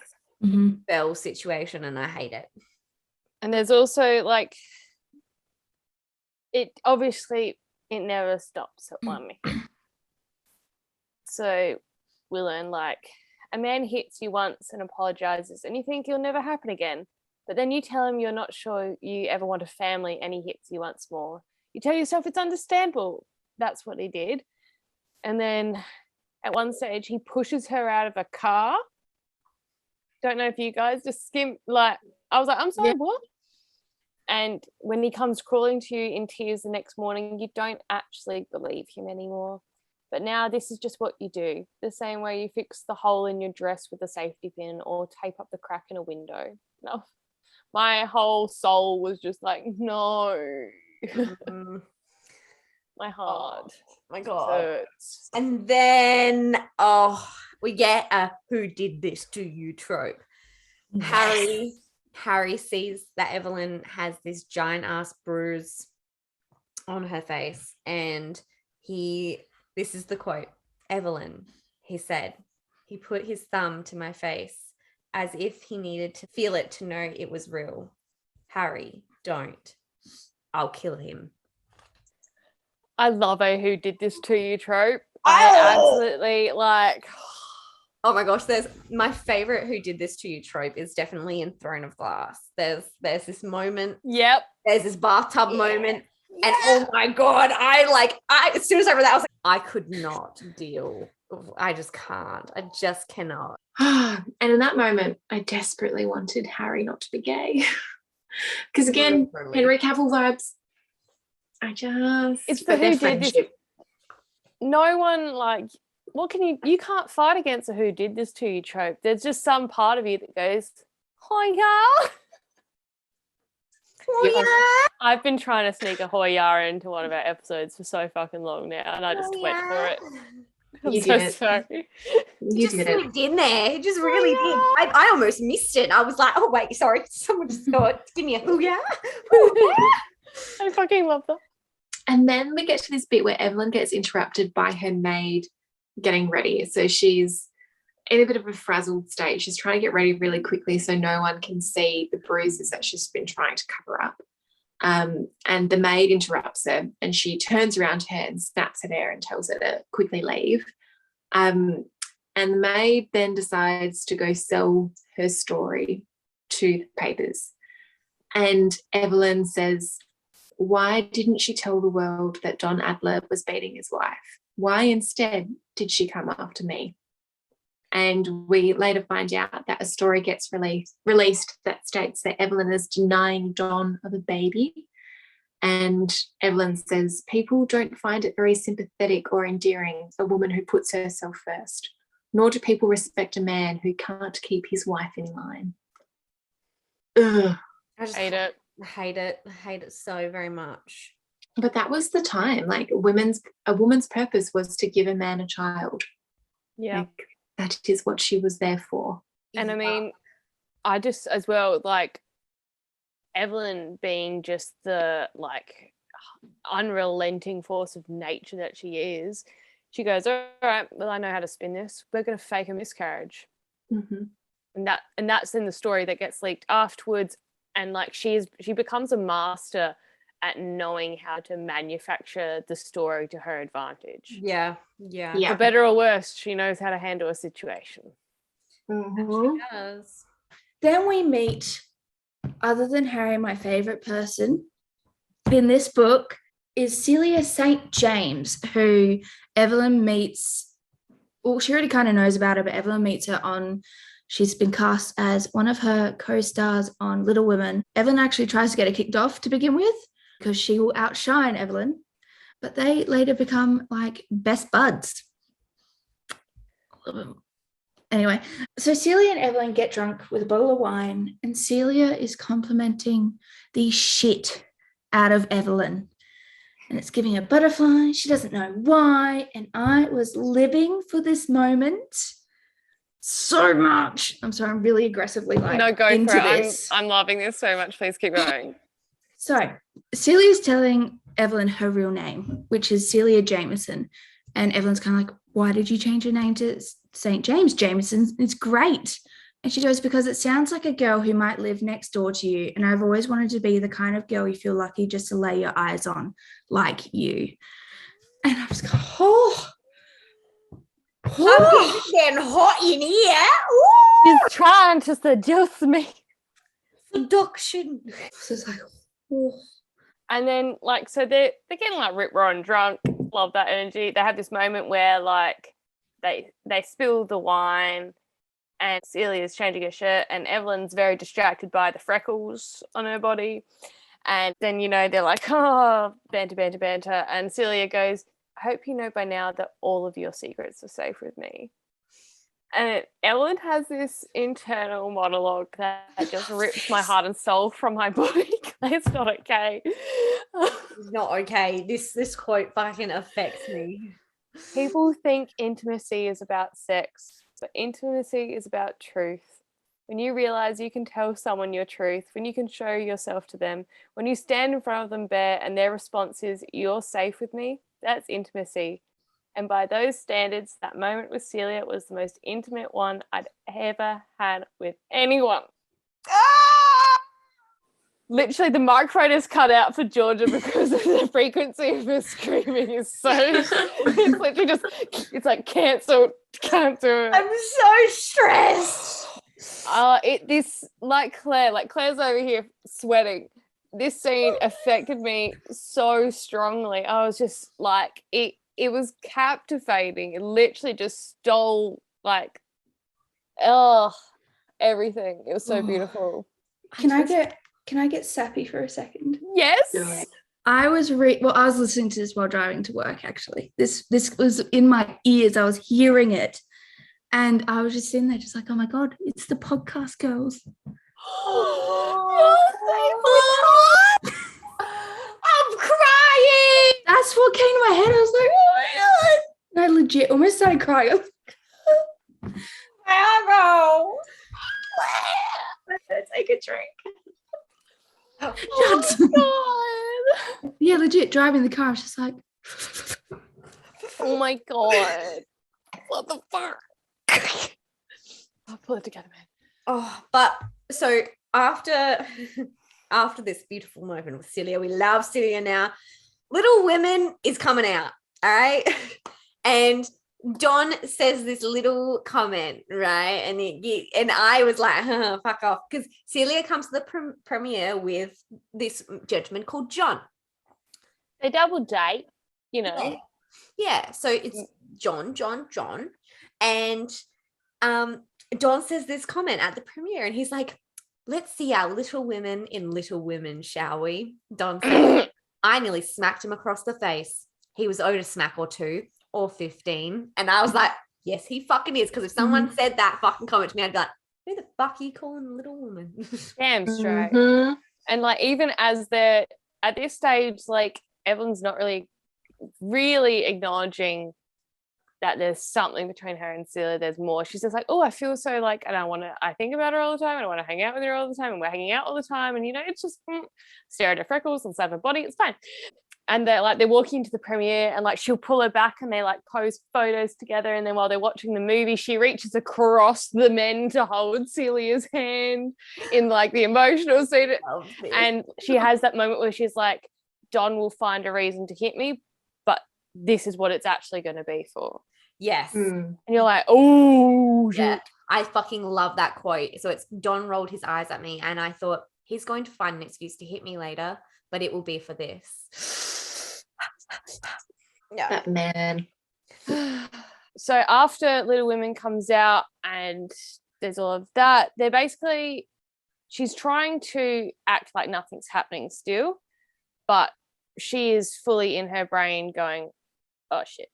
Belle situation, and I hate it. And there's also like it obviously it never stops at one. So we learn like a man hits you once and apologizes and you think it'll never happen again. But then you tell him you're not sure you ever want a family and he hits you once more. You tell yourself it's understandable. That's what he did. And then at one stage he pushes her out of a car. Don't know if you guys just skim like I was like, I'm sorry, what? And when he comes crawling to you in tears the next morning, you don't actually believe him anymore. But now this is just what you do. The same way you fix the hole in your dress with a safety pin or tape up the crack in a window. No. My whole soul was just like, no. My heart. Oh, my God. Hurts. And then, we get a who did this to you trope. Yes. Harry sees that Evelyn has this giant ass bruise on her face, and this is the quote. Evelyn, he said, he put his thumb to my face as if he needed to feel it to know it was real. Harry, don't. I'll kill him. I love a who did this to you trope. I absolutely like. Oh my gosh, there's my favorite who did this to you trope is definitely in Throne of Glass. There's this moment. Yep. There's this bathtub moment. And oh my God, I as soon as I read that, I was like, I could not deal. I just can't. I just cannot. And in that moment, I desperately wanted Harry not to be gay. Because again, Henry Cavill vibes. It's the who did this. No one like, what can you can't fight against a who did this to you trope. There's just some part of you that goes, Hoya. I've been trying to sneak a Hoya into one of our episodes for so fucking long now, and I just went for it. I'm so sorry. You just slipped in there. It just really did. I almost missed it. I was like, oh wait, sorry. Someone just thought, give me a Hoya. I fucking love that. And then we get to this bit where Evelyn gets interrupted by her maid getting ready. So she's in a bit of a frazzled state. She's trying to get ready really quickly so no one can see the bruises that she's been trying to cover up. And the maid interrupts her and she turns around to her and snaps her hair and tells her to quickly leave. And the maid then decides to go sell her story to the papers. And Evelyn says, why didn't she tell the world that Don Adler was beating his wife? Why instead did she come after me? And we later find out that a story gets released that states that Evelyn is denying Don of a baby. And Evelyn says, people don't find it very sympathetic or endearing, a woman who puts herself first, nor do people respect a man who can't keep his wife in line. Ugh. I just hate it. I hate it. I hate it so very much. But that was the time. Like a woman's purpose was to give a man a child. Yeah. Like, that is what she was there for. And I mean, I just as well, like Evelyn being just the like unrelenting force of nature that she is, she goes, all right, well, I know how to spin this. We're going to fake a miscarriage. Mm-hmm. And that's in the story that gets leaked afterwards. And like she becomes a master at knowing how to manufacture the story to her advantage. Yeah. For better or worse, she knows how to handle a situation. Mm-hmm. She does. Then we meet, other than Harry, my favorite person in this book is Celia St. James, who Evelyn meets. Well, she already kind of knows about her, but Evelyn meets her she's been cast as one of her co-stars on Little Women. Evelyn actually tries to get her kicked off to begin with because she will outshine Evelyn, but they later become like best buds. Anyway, so Celia and Evelyn get drunk with a bottle of wine, and Celia is complimenting the shit out of Evelyn. And it's giving her butterflies. She doesn't know why. And I was living for this moment so much. I'm sorry, I'm really aggressively into this. I'm loving this so much. Please keep going. So Celia's telling Evelyn her real name, which is Celia Jameson. And Evelyn's kind of like, why did you change your name to St. James? Jameson is great. And she goes, because it sounds like a girl who might live next door to you. And I've always wanted to be the kind of girl you feel lucky just to lay your eyes on, like you. And I was going, I'm getting hot in here. She's trying to seduce me. Seduction. So it's like, oh. And then like, so they're getting like rip roaring drunk. Love that energy. They have this moment where like they spill the wine and Celia's changing her shirt and Evelyn's very distracted by the freckles on her body. And then, you know, they're like, oh, banter. And Celia goes, I hope you know by now that all of your secrets are safe with me. And Ellen has this internal monologue that just rips my heart and soul from my body. It's not okay. It's not okay. This quote fucking affects me. People think intimacy is about sex, but intimacy is about truth. When you realize you can tell someone your truth, when you can show yourself to them, when you stand in front of them bare and their response is, you're safe with me, that's intimacy. And by those standards, that moment with Celia was the most intimate one I'd ever had with anyone. Ah! Literally, the microphone is cut out for Georgia because of the frequency of her screaming is so... it's literally just... It's like, cancelled. I'm so stressed. Claire's over here sweating. This scene affected me so strongly. I was just like... It was captivating. It literally just stole everything. It was so beautiful. Can I get sappy for a second? Yes. I was listening to this while driving to work. Actually, this was in my ears. I was hearing it, and I was just sitting there, just like, oh my god, it's the podcast girls. I'm crying. That's what came to my head. I was like, oh my god. And I legit almost started crying. I was like, Arrow. Let's take a drink. Oh my god. Yeah, legit driving the car. I was just like, oh my god. What the fuck? I'll pull it together, man. Oh, but so after this beautiful moment with Celia, we love Celia now. Little Women is coming out, all right? And Don says this little comment, right? And I was like, fuck off. Because Celia comes to the premiere with this gentleman called John. They double date, you know. Yeah. So it's John. And Don says this comment at the premiere, and he's like, let's see our Little Women in Little Women, shall we? Don said, I nearly smacked him across the face. He was owed a smack or two or 15. And I was like, yes, he fucking is. Because if someone said that fucking comment to me, I'd be like, who the fuck are you calling Little Woman? Damn straight. And like, even as they're at this stage, like Evelyn's not really acknowledging that there's something between her and Celia. There's more. She's just like, oh, I feel so like, and I think about her all the time, and I want to hang out with her all the time, and we're hanging out all the time, and you know, it's just stare at her freckles and slap her body, it's fine. And they're walking into the premiere, and like she'll pull her back and they like pose photos together, and then while they're watching the movie, she reaches across the men to hold Celia's hand in like the emotional scene. And she has that moment where she's like, Don will find a reason to hit me, but this is what it's actually going to be for. Yes. And you're like, oh yeah, I fucking love that quote. So it's Don rolled his eyes at me, and I thought he's going to find an excuse to hit me later, but it will be for this. Yeah. That man. So after Little Women comes out and there's all of that, she's trying to act like nothing's happening still, but she is fully in her brain going, oh shit,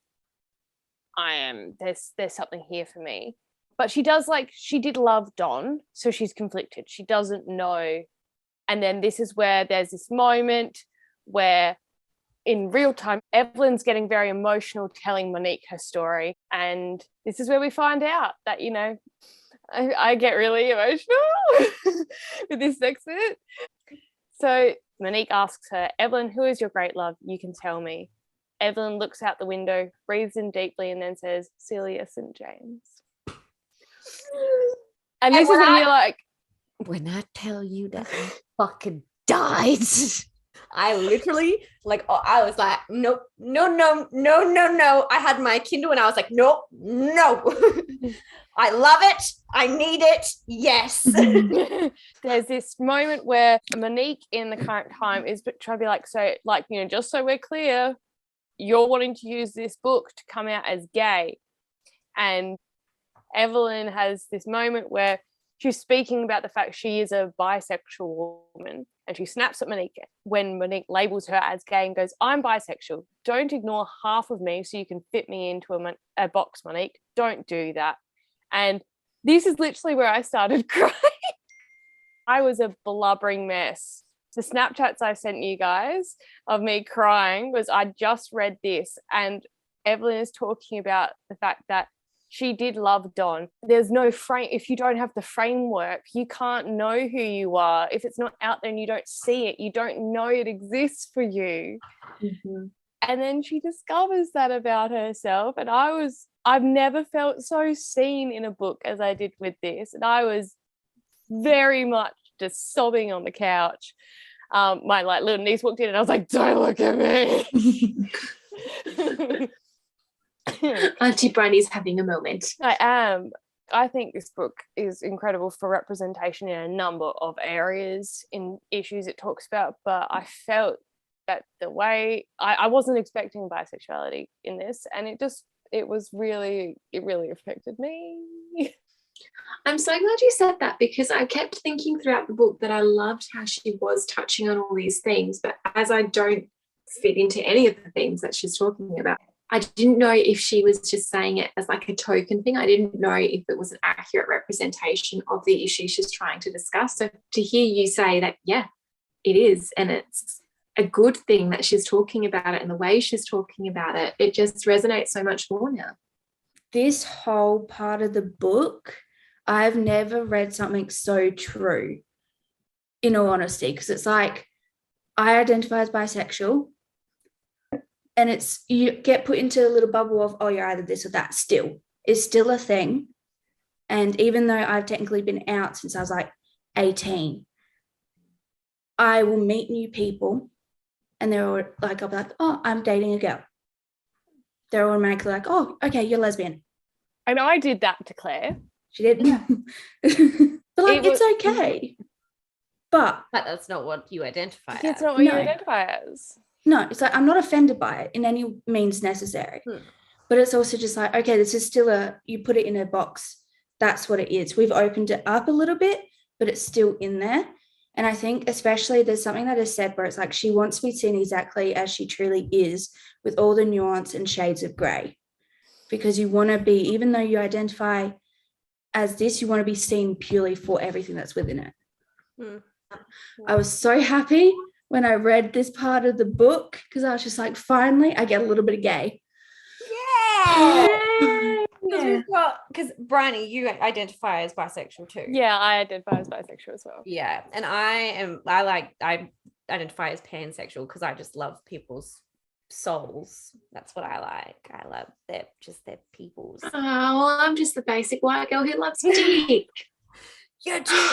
there's something here for me. But she did love Don, so she's conflicted. She doesn't know. And then this is where there's this moment where in real time, Evelyn's getting very emotional telling Monique her story. And this is where we find out that, you know, I get really emotional with this next bit. So Monique asks her, Evelyn, who is your great love? You can tell me. Evelyn looks out the window, breathes in deeply, and then says, Celia St. James. And this is when you're like, when I tell you that I fucking died, I literally, like, I was like, nope, no. I had my Kindle and I was like, nope, no. I love it. I need it. Yes. There's this moment where Monique in the current time is trying to be like, so, like, you know, just so we're clear, you're wanting to use this book to come out as gay. And Evelyn has this moment where she's speaking about the fact she is a bisexual woman, and she snaps at Monique when Monique labels her as gay and goes, I'm bisexual. Don't ignore half of me so you can fit me into a box, Monique. Don't do that. And this is literally where I started crying. I was a blubbering mess. The Snapchats I sent you guys of me crying was I just read this, and Evelyn is talking about the fact that she did love Don. There's no frame. If you don't have the framework, you can't know who you are. If it's not out there and you don't see it, you don't know it exists for you. Mm-hmm. And then she discovers that about herself. And I've never felt so seen in a book as I did with this. And I was very much just sobbing on the couch. My like little niece walked in and I was like, don't look at me. Auntie Briony's having a moment. I am. I think this book is incredible for representation in a number of areas in issues it talks about, but I felt that the way I wasn't expecting bisexuality in this, and it really affected me. I'm so glad you said that, because I kept thinking throughout the book that I loved how she was touching on all these things, but as I don't fit into any of the things that she's talking about, I didn't know if she was just saying it as like a token thing. I didn't know if it was an accurate representation of the issue she's trying to discuss. So to hear you say that, yeah, it is, and it's a good thing that she's talking about it and the way she's talking about it, it just resonates so much more now. This whole part of the book, I've never read something so true, in all honesty, because it's like I identify as bisexual, and it's, you get put into a little bubble of, oh, you're either this or that. It's still a thing. And even though I've technically been out since I was like 18, I will meet new people and they're all like, I'll be like, oh, I'm dating a girl. they're automatically like, oh, okay, you're lesbian. And I did that to Claire. She did. Yeah. But like, it's okay. But that's not what you identify as. It's not what you identify as. no, it's like, I'm not offended by it in any means necessary. But it's also just like, okay, this is still you put it in a box. That's what it is. We've opened it up a little bit, but it's still in there. And I think especially there's something that is said where it's like she wants to be seen exactly as she truly is, with all the nuance and shades of grey. Because you want to be, even though you identify as this, you want to be seen purely for everything that's within it. I was so happy when I read this part of the book, because I was just like, finally, I get a little bit of gay. Because Briony, you identify as bisexual too. Yeah, I identify as bisexual as well. Yeah, and I identify as pansexual because I just love people's souls. That's what I like. I love their peoples. Oh, well, I'm just the basic white girl who loves dick. You do.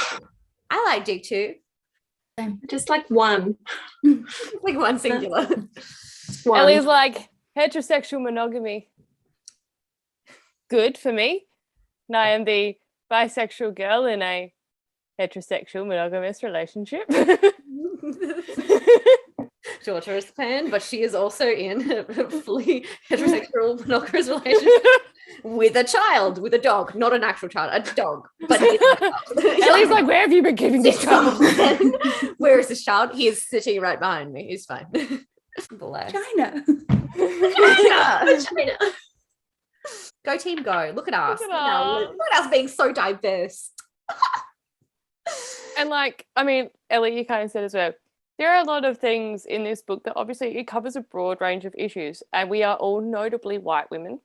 I like dick too. Just like one. Like one singular. One. Ellie's like, heterosexual monogamy. Good for me. And I am the bisexual girl in a heterosexual monogamous relationship. Jojo is pan, but she is also in a fully heterosexual monogamous relationship with a child, with a dog, not an actual child, a dog. But Ellie's like, where have you been keeping this child? Where is this child? He is sitting right behind me. He's fine. Bless. China. China. Go team, go. Look at us. Look at Look at us being so diverse. And like, I mean, Ellie, you kind of said as well, there are a lot of things in this book that obviously it covers a broad range of issues, and we are all notably white women.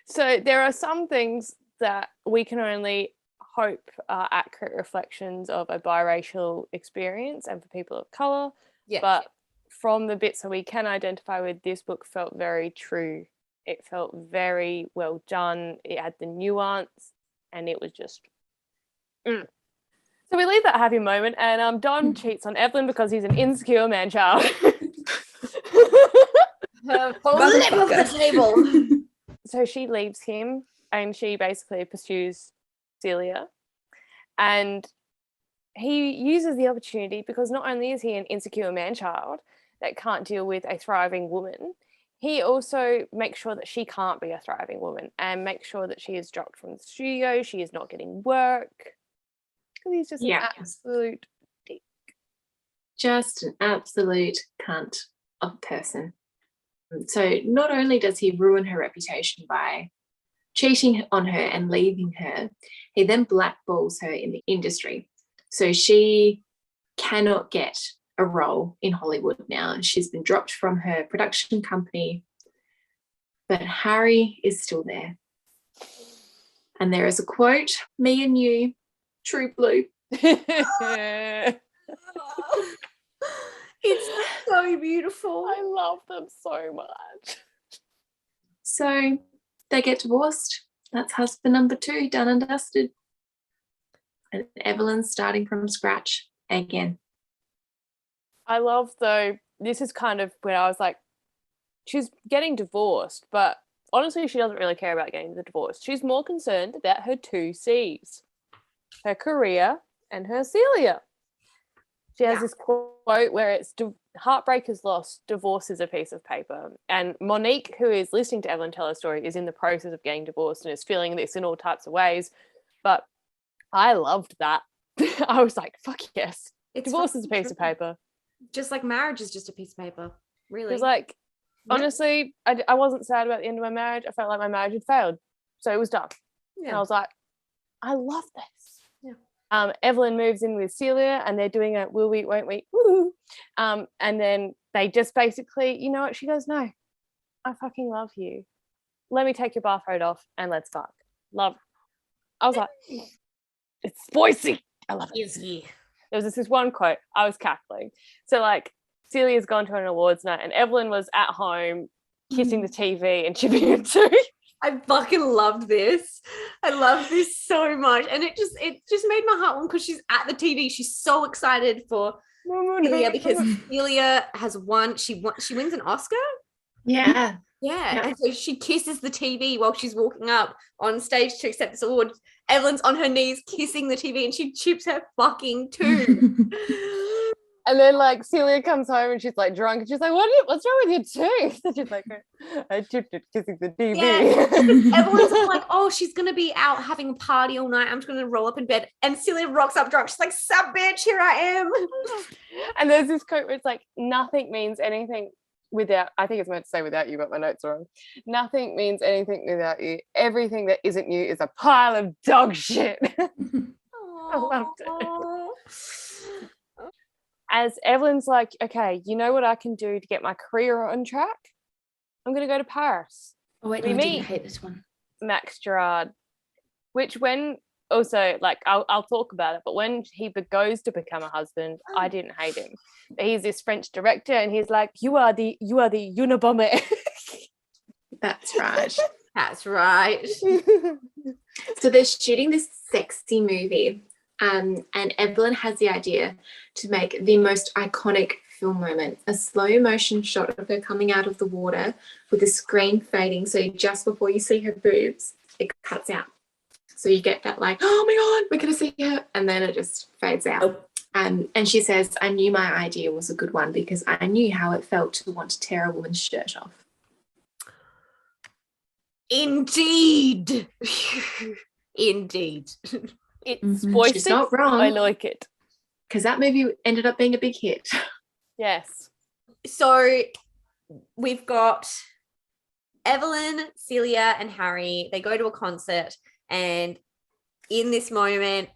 So there are some things that we can only hope are accurate reflections of a biracial experience and for people of colour. Yes. But from the bits that we can identify with, this book felt very true. It felt very well done. It had the nuance, and it was just... So we leave that happy moment, and Don cheats on Evelyn because he's an insecure man-child. Flip off the table. So she leaves him, and she basically pursues Celia. And he uses the opportunity because not only is he an insecure man-child that can't deal with a thriving woman, he also makes sure that she can't be a thriving woman and makes sure that she is dropped from the studio, she is not getting work. Because he's just an absolute dick. Just an absolute cunt of a person. So not only does he ruin her reputation by cheating on her and leaving her, he then blackballs her in the industry. So she cannot get a role in Hollywood now. She's been dropped from her production company, but Harry is still there. And there is a quote, "Me and you, true blue." It's so beautiful. I love them so much. So they get divorced. That's husband number 2, done and dusted. And Evelyn's starting from scratch again. I love, though, this is kind of when I was like, she's getting divorced, but honestly, she doesn't really care about getting the divorce. She's more concerned about her 2 C's, her career and her Celia. She has this quote where it's heartbreak is lost, divorce is a piece of paper. And Monique, who is listening to Evelyn tell her story, is in the process of getting divorced and is feeling this in all types of ways. But I loved that. I was like, fuck yes. Divorce is a piece of paper. Just like marriage is just a piece of paper, really. It was like, honestly, I wasn't sad about the end of my marriage. I felt like my marriage had failed. So it was done. Yeah. And I was like, I love this. Yeah. Evelyn moves in with Celia and they're doing a will we, won't we, woo. And then they just basically, you know what? She goes, no, I fucking love you. Let me take your bathrobe off and let's fuck. Love. I was like, it's spicy. I love it. Easy. There was this one quote, I was cackling. So like Celia's gone to an awards night and Evelyn was at home kissing the TV and chipping it too. I fucking loved this. I love this so much. And it just made my heart warm because she's at the TV. She's so excited for Celia because Celia has won. She wins an Oscar. Yeah. Yeah. And so she kisses the TV while she's walking up on stage to accept this award. Evelyn's on her knees kissing the TV and she chips her fucking tooth. And then like Celia comes home and she's like drunk and she's like, what's wrong with your tooth? And she's like, I chipped it kissing the TV. Yeah. Everyone's all like, oh, she's gonna be out having a party all night. I'm just gonna roll up in bed. And Celia rocks up drunk. She's like, sup, bitch, here I am. And there's this quote where it's like, nothing means anything without, I think it's meant to say without you, but my notes are wrong. Nothing means anything without you. Everything that isn't you is a pile of dog shit. I loved it. As Evelyn's like, okay, you know what I can do to get my career on track? I'm going to go to Paris. Oh, wait, We no, I didn't meet hate this one. Max Gerard, which when also, like, I'll talk about it, but when he goes to become a husband, I didn't hate him. He's this French director and he's like, you are the Unabomber. That's right. That's right. So they're shooting this sexy movie, and Evelyn has the idea to make the most iconic film moment, a slow motion shot of her coming out of the water with the screen fading. So just before you see her boobs, it cuts out. So you get that like, oh my God, we're going to see her. And then it just fades out. Oh. And she says, I knew my idea was a good one because I knew how it felt to want to tear a woman's shirt off. Indeed. Indeed. It's She's not wrong. I like it. Because that movie ended up being a big hit. Yes. So we've got Evelyn, Celia, and Harry. They go to a concert, and in this moment,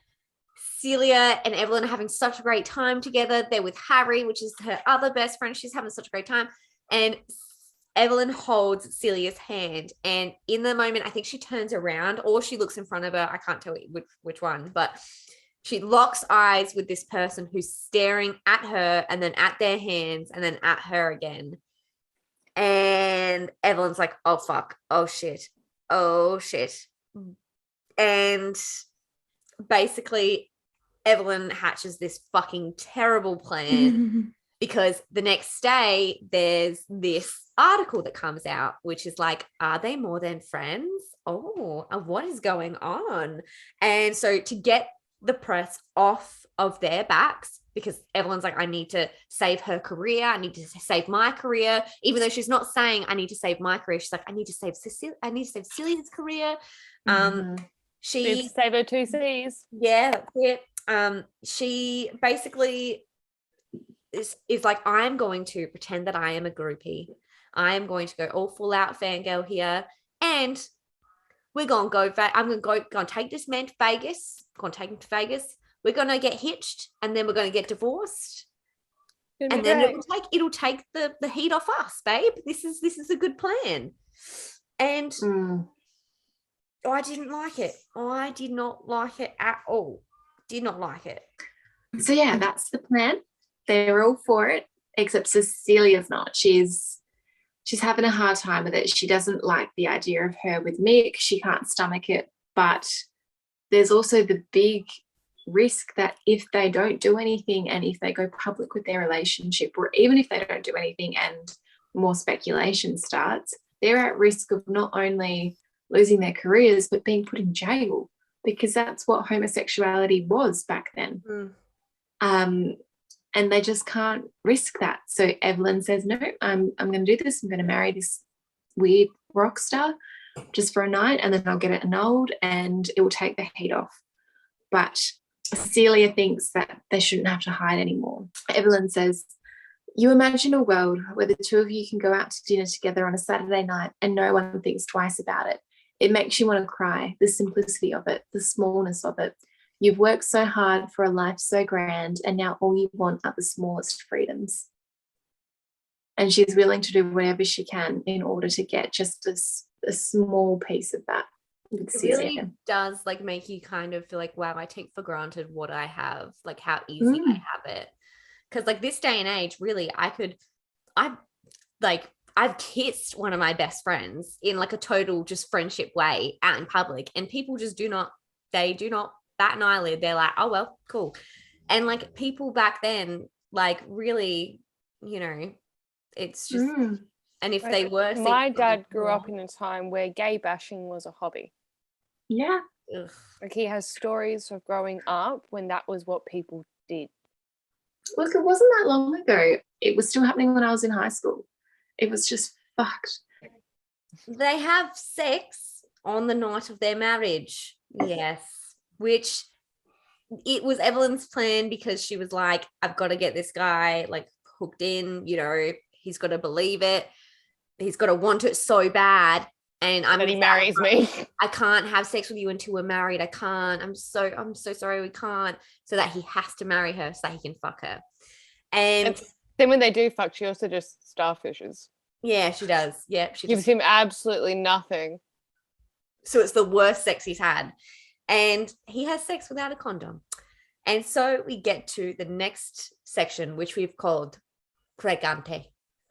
Celia and Evelyn are having such a great time together. They're with Harry, which is her other best friend. She's having such a great time. And Evelyn holds Celia's hand, and in the moment, I think she turns around or she looks in front of her. I can't tell which one, but she locks eyes with this person who's staring at her and then at their hands and then at her again. And Evelyn's like, oh, fuck. Oh, shit. Oh, shit. And basically, Evelyn hatches this fucking terrible plan because the next day there's this article that comes out, which is like, are they more than friends? Oh, what is going on? And so to get the press off of their backs, because Evelyn's like, I need to save her career. I need to save my career. Even though she's not saying I need to save my career, she's like, I need to save Celia's career. She Need to save her 2 C's. Yeah, that's it. She basically is like, I'm going to pretend that I am a groupie. I am going to go all full out fangirl here, and we're gonna go. I'm gonna take this man to Vegas. Gonna take him to Vegas. We're gonna get hitched, and then we're gonna get divorced, and then it'll take the heat off us, babe. This is a good plan. And I didn't like it. I did not like it at all. Did not like it. So yeah, that's the plan. They're all for it, except Cecilia's not. She's having a hard time with it. She doesn't like the idea of her with Mick. She can't stomach it. But there's also the big risk that if they don't do anything and if they go public with their relationship, or even if they don't do anything and more speculation starts, they're at risk of not only losing their careers but being put in jail, because that's what homosexuality was back then. And they just can't risk that. So Evelyn says, no, I'm going to do this. I'm going to marry this weird rock star just for a night, and then I'll get it annulled and it will take the heat off. But Celia thinks that they shouldn't have to hide anymore. Evelyn says, you imagine a world where the two of you can go out to dinner together on a Saturday night and no one thinks twice about it. It makes you want to cry, the simplicity of it, the smallness of it. You've worked so hard for a life so grand, and now all you want are the smallest freedoms. And she's willing to do whatever she can in order to get just a small piece of that. It really does like make you kind of feel like, wow, I take for granted what I have, like how easy I have it. Because like this day and age, really, I've kissed one of my best friends in like a total just friendship way out in public, and people just do not bat an eyelid. They're like, oh well, cool. And like people back then, like really, you know, it's just And if they were, my dad grew up in a time where gay bashing was a hobby. Yeah. Ugh. Like he has stories of growing up when that was what people did. Look, it wasn't that long ago. It was still happening when I was in high school. It was just fucked. They have sex on the night of their marriage. Yes. Which it was Evelyn's plan because she was like, I've got to get this guy like hooked in, you know, he's got to believe it. He's got to want it so bad. And That he marries me. I can't have sex with you until we're married. I can't. I'm so sorry we can't. So that he has to marry her so that he can fuck her. And then when they do fuck, she also just starfishes. Yeah, she does. Yeah, she gives him absolutely nothing. So it's the worst sex he's had. And he has sex without a condom. And so we get to the next section, which we've called Pregante.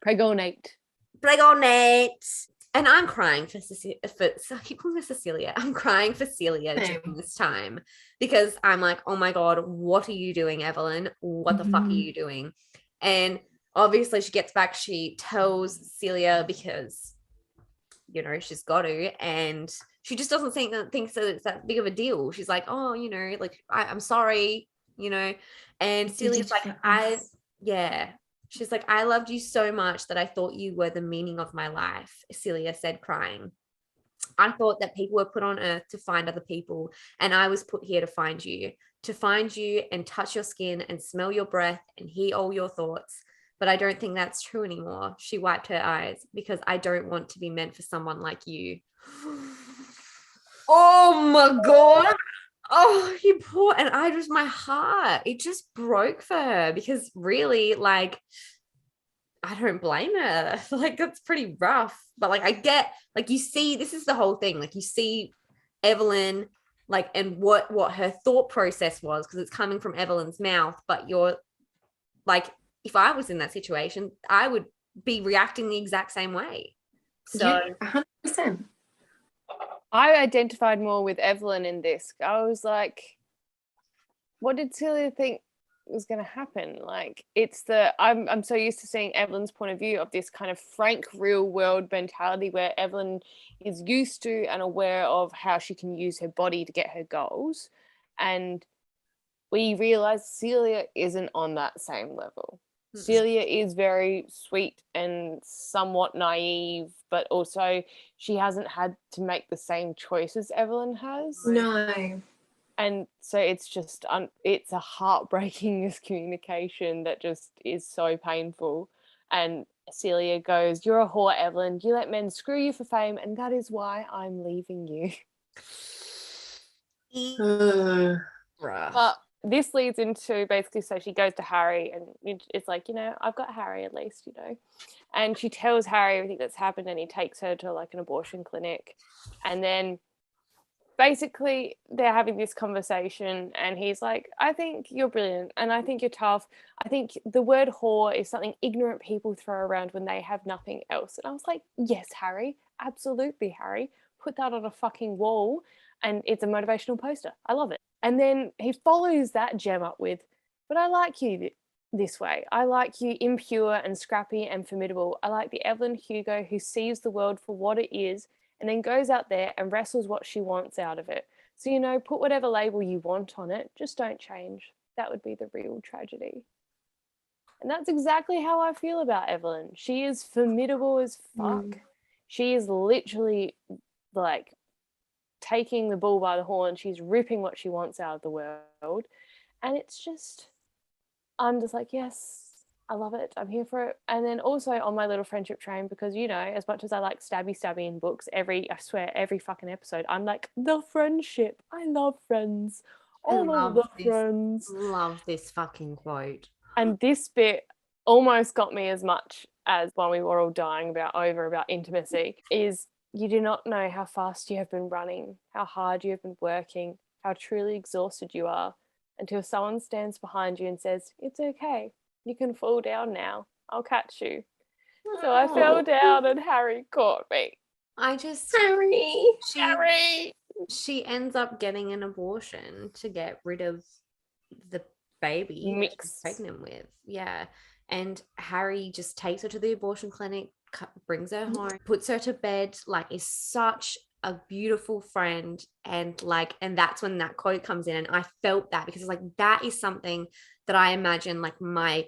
Pregonate. And I'm crying for I keep calling her Cecilia. I'm crying for Celia during this time because I'm like, oh my God, what are you doing, Evelyn? What the fuck are you doing? And obviously she gets back, she tells Celia because, you know, she's got to, and she just doesn't think that it's that big of a deal. She's like, oh, you know, like, I'm sorry, you know, and Celia's like, she's like, I loved you so much that I thought you were the meaning of my life, Celia said, crying. I thought that people were put on earth to find other people, and I was put here to find you and touch your skin and smell your breath and hear all your thoughts. But I don't think that's true anymore. She wiped her eyes because I don't want to be meant for someone like you. Oh my God. Oh, you poor, and my heart, it just broke for her because really, like, I don't blame her. Like, that's pretty rough. But like, I get, like, you see, this is the whole thing. Like, you see Evelyn, like, and what her thought process was, because it's coming from Evelyn's mouth. But you're like, if I was in that situation, I would be reacting the exact same way. So, yeah, 100%. I identified more with Evelyn in this. I was like, what did Celia think was going to happen? Like, it's I'm so used to seeing Evelyn's point of view of this kind of frank real world mentality where Evelyn is used to and aware of how she can use her body to get her goals. And we realize Celia isn't on that same level. Celia is very sweet and somewhat naive, but also she hasn't had to make the same choices Evelyn has. No. And so it's just, it's a heartbreaking miscommunication that just is so painful. And Celia goes, you're a whore, Evelyn. You let men screw you for fame, and that is why I'm leaving you. But this leads into basically, so she goes to Harry and it's like, you know, I've got Harry at least, you know. And she tells Harry everything that's happened, and he takes her to like an abortion clinic. And then basically they're having this conversation and he's like, I think you're brilliant and I think you're tough. I think the word whore is something ignorant people throw around when they have nothing else. And I was like, yes, Harry, absolutely, Harry. Put that on a fucking wall and it's a motivational poster. I love it. And then he follows that gem up with, but I like you this way. I like you impure and scrappy and formidable. I like the Evelyn Hugo who sees the world for what it is and then goes out there and wrestles what she wants out of it. So, you know, put whatever label you want on it, just don't change. That would be the real tragedy. And that's exactly how I feel about Evelyn. She is formidable as fuck. She is literally like taking the bull by the horn. She's ripping what she wants out of the world. And it's just, I'm just like, yes, I love it. I'm here for it. And then also on my little friendship train, because, you know, as much as I like stabby in books, I swear, every fucking episode, I'm like, the friendship. I love friends. All of the friends. Love this fucking quote. And this bit almost got me as much as when we were all dying about intimacy, is you do not know how fast you have been running, how hard you have been working, how truly exhausted you are, until someone stands behind you and says, it's okay. You can fall down now. I'll catch you. So I fell down and Harry caught me. Harry. She ends up getting an abortion to get rid of the baby she's pregnant with. Yeah. And Harry just takes her to the abortion clinic, brings her home, puts her to bed, like is such a beautiful friend. And that's when that quote comes in, and I felt that, because it's like, that is something that I imagine like my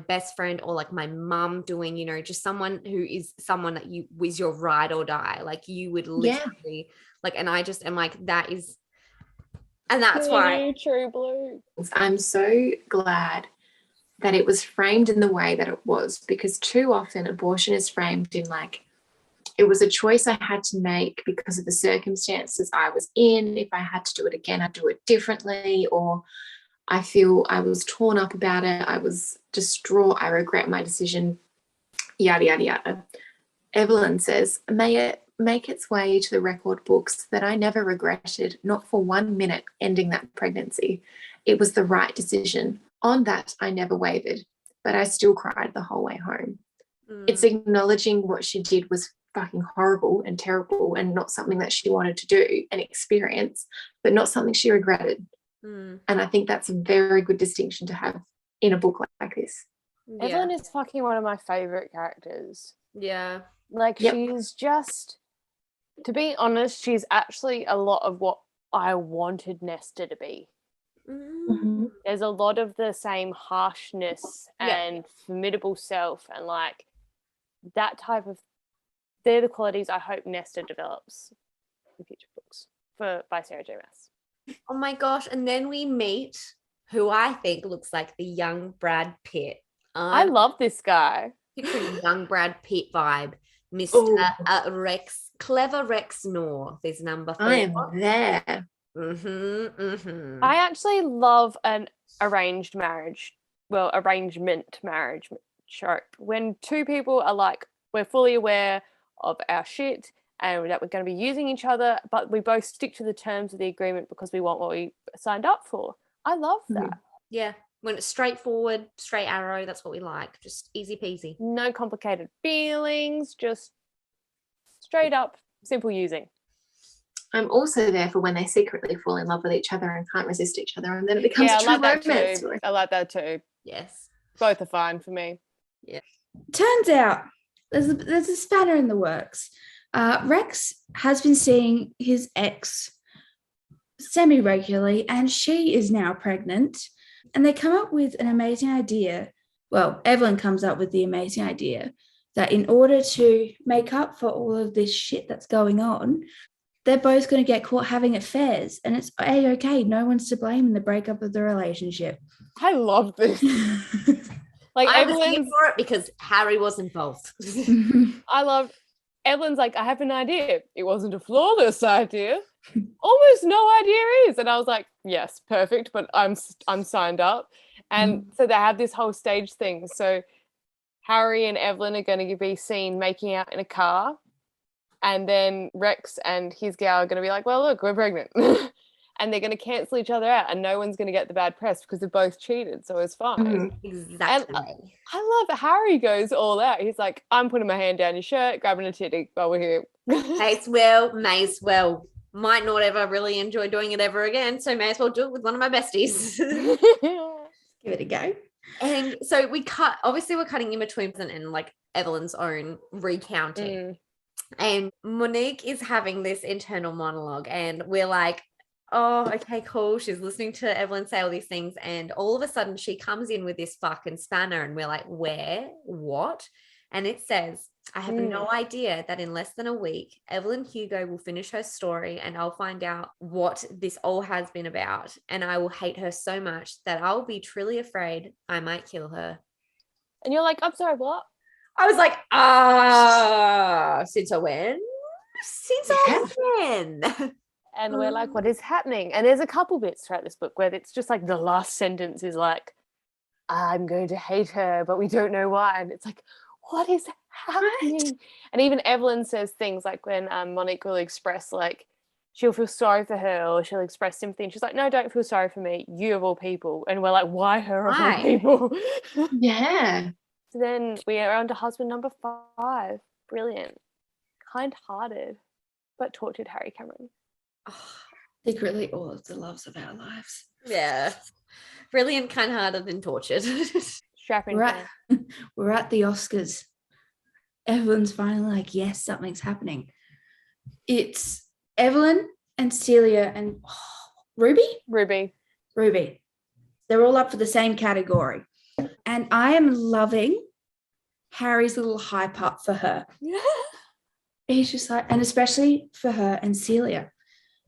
best friend or like my mum doing, you know, just someone who is someone that you was your ride or die, like you would literally like, and I just am like, that is, and that's why True blue. I'm so glad that it was framed in the way that it was, because too often abortion is framed in like, it was a choice I had to make because of the circumstances I was in. If I had to do it again, I'd do it differently, or I feel I was torn up about it, I was distraught, I regret my decision, yada, yada, yada. Evelyn says, may it make its way to the record books that I never regretted, not for 1 minute, ending that pregnancy. It was the right decision. On that, I never wavered, but I still cried the whole way home. It's acknowledging what she did was fucking horrible and terrible and not something that she wanted to do and experience, but not something she regretted. And I think that's a very good distinction to have in a book like this. Evelyn is fucking one of my favorite characters. Yeah. Like she's just, to be honest, she's actually a lot of what I wanted Nesta to be. There's a lot of the same harshness and formidable self, and like that type of, they're the qualities I hope Nesta develops in future books by Sarah J. Maas. Oh my gosh. And then we meet who I think looks like the young Brad Pitt. I love this guy. Picturing young Brad Pitt vibe. Mr. Clever Rex North is number 4. I am there. I actually love an arrangement marriage trope. When two people are like, we're fully aware of our shit and that we're going to be using each other, but we both stick to the terms of the agreement because we want what we signed up for. I love that. Yeah. When it's straightforward, straight arrow, that's what we like. Just easy peasy. No complicated feelings, just straight up, simple using. I'm also there for when they secretly fall in love with each other and can't resist each other, and then it becomes a true romance story. I like that too. Yes. Both are fine for me. Yeah. Turns out there's a spanner in the works. Rex has been seeing his ex semi-regularly, and she is now pregnant. And they come up with an amazing idea. Well, Evelyn comes up with the amazing idea that in order to make up for all of this shit that's going on, they're both going to get caught having affairs, and it's A-okay. No one's to blame in the breakup of the relationship. I love this. Like I was here for it because Harry was involved. I love Evelyn's like, I have an idea. It wasn't a flawless idea. Almost no idea is. And I was like, yes, perfect, but I'm signed up. And so they have this whole stage thing. So Harry and Evelyn are going to be seen making out in a car. And then Rex and his gal are going to be like, well, look, we're pregnant. And they're going to cancel each other out, and no one's going to get the bad press because they've both cheated. So it's fine. Exactly. And I love that Harry goes all out. He's like, I'm putting my hand down your shirt, grabbing a titty while we're here. May as well. Might not ever really enjoy doing it ever again. So may as well do it with one of my besties. Give it a go. And so we're cutting in between and like Evelyn's own recounting. And Monique is having this internal monologue, and we're like, oh, okay, cool. She's listening to Evelyn say all these things, and all of a sudden she comes in with this fucking spanner, and we're like, where? What? And it says, I have no idea that in less than a week, Evelyn Hugo will finish her story, and I'll find out what this all has been about, and I will hate her so much that I'll be truly afraid I might kill her. And you're like, I'm sorry, what? I was like, since when? And we're like, what is happening? And there's a couple bits throughout this book where it's just like the last sentence is like, I'm going to hate her, but we don't know why. And it's like, what is happening? And even Evelyn says things like when Monique will express like she'll feel sorry for her or she'll express sympathy, and she's like, no, don't feel sorry for me, you of all people. And we're like, why her of all people? Yeah. So then we are on to husband number 5. Brilliant. Kind-hearted, but tortured Harry Cameron. Secretly all of the loves of our lives. Yeah. Brilliant, kind-hearted, and tortured. Strapping. We're at the Oscars. Evelyn's finally like, yes, something's happening. It's Evelyn and Celia and Ruby. They're all up for the same category. And I am loving Harry's little hype up for her. He's just like, and especially for her and Celia.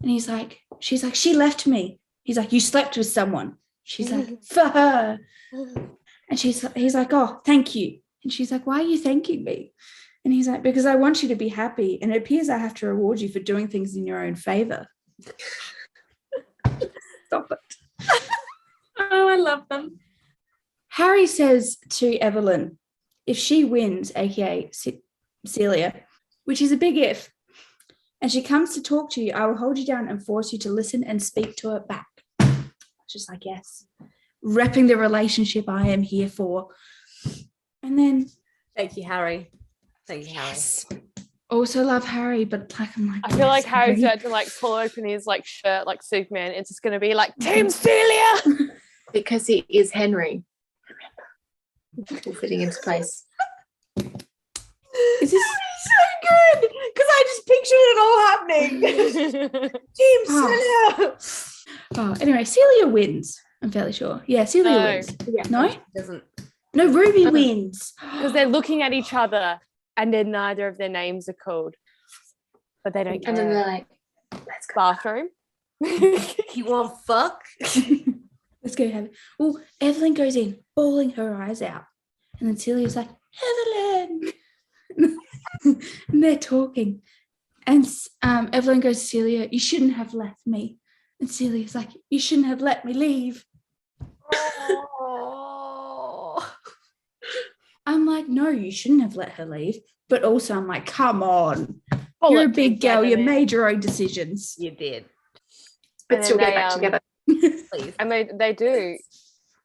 And she's like, she left me. He's like, you slept with someone. She's like, for her. And he's like, oh, thank you. And she's like, why are you thanking me? And he's like, because I want you to be happy. And it appears I have to reward you for doing things in your own favor. Stop it. Oh, I love them. Harry says to Evelyn, if she wins, aka Celia, which is a big if, and she comes to talk to you, I will hold you down and force you to listen and speak to her back. Just like, yes, repping the relationship I am here for. And then Thank you, Harry. Yes. Also love Harry, but like I'm like, I feel like Harry's about to like pull open his like shirt like Superman. It's just gonna be like Team Celia. Because he is Henry. Remember. All fitting into place. Is this so good? Because I just pictured it all happening. Team Celia. Anyway, Celia wins. I'm fairly sure. Yeah, Celia wins. Yeah. No? She doesn't. No, Ruby wins. Because they're looking at each other and then neither of their names are called. But they don't care. And then they're like, let's go. Bathroom. You want fuck? Let's go have it. Well, Evelyn goes in, bawling her eyes out. And then Celia's like, Evelyn. And they're talking. And Evelyn goes to Celia, you shouldn't have left me. And Celia's like, you shouldn't have let me leave. I'm like, no, you shouldn't have let her leave. But also I'm like, come on. You're a big girl. You made your own decisions. You did. But still get back together. Please. And they do.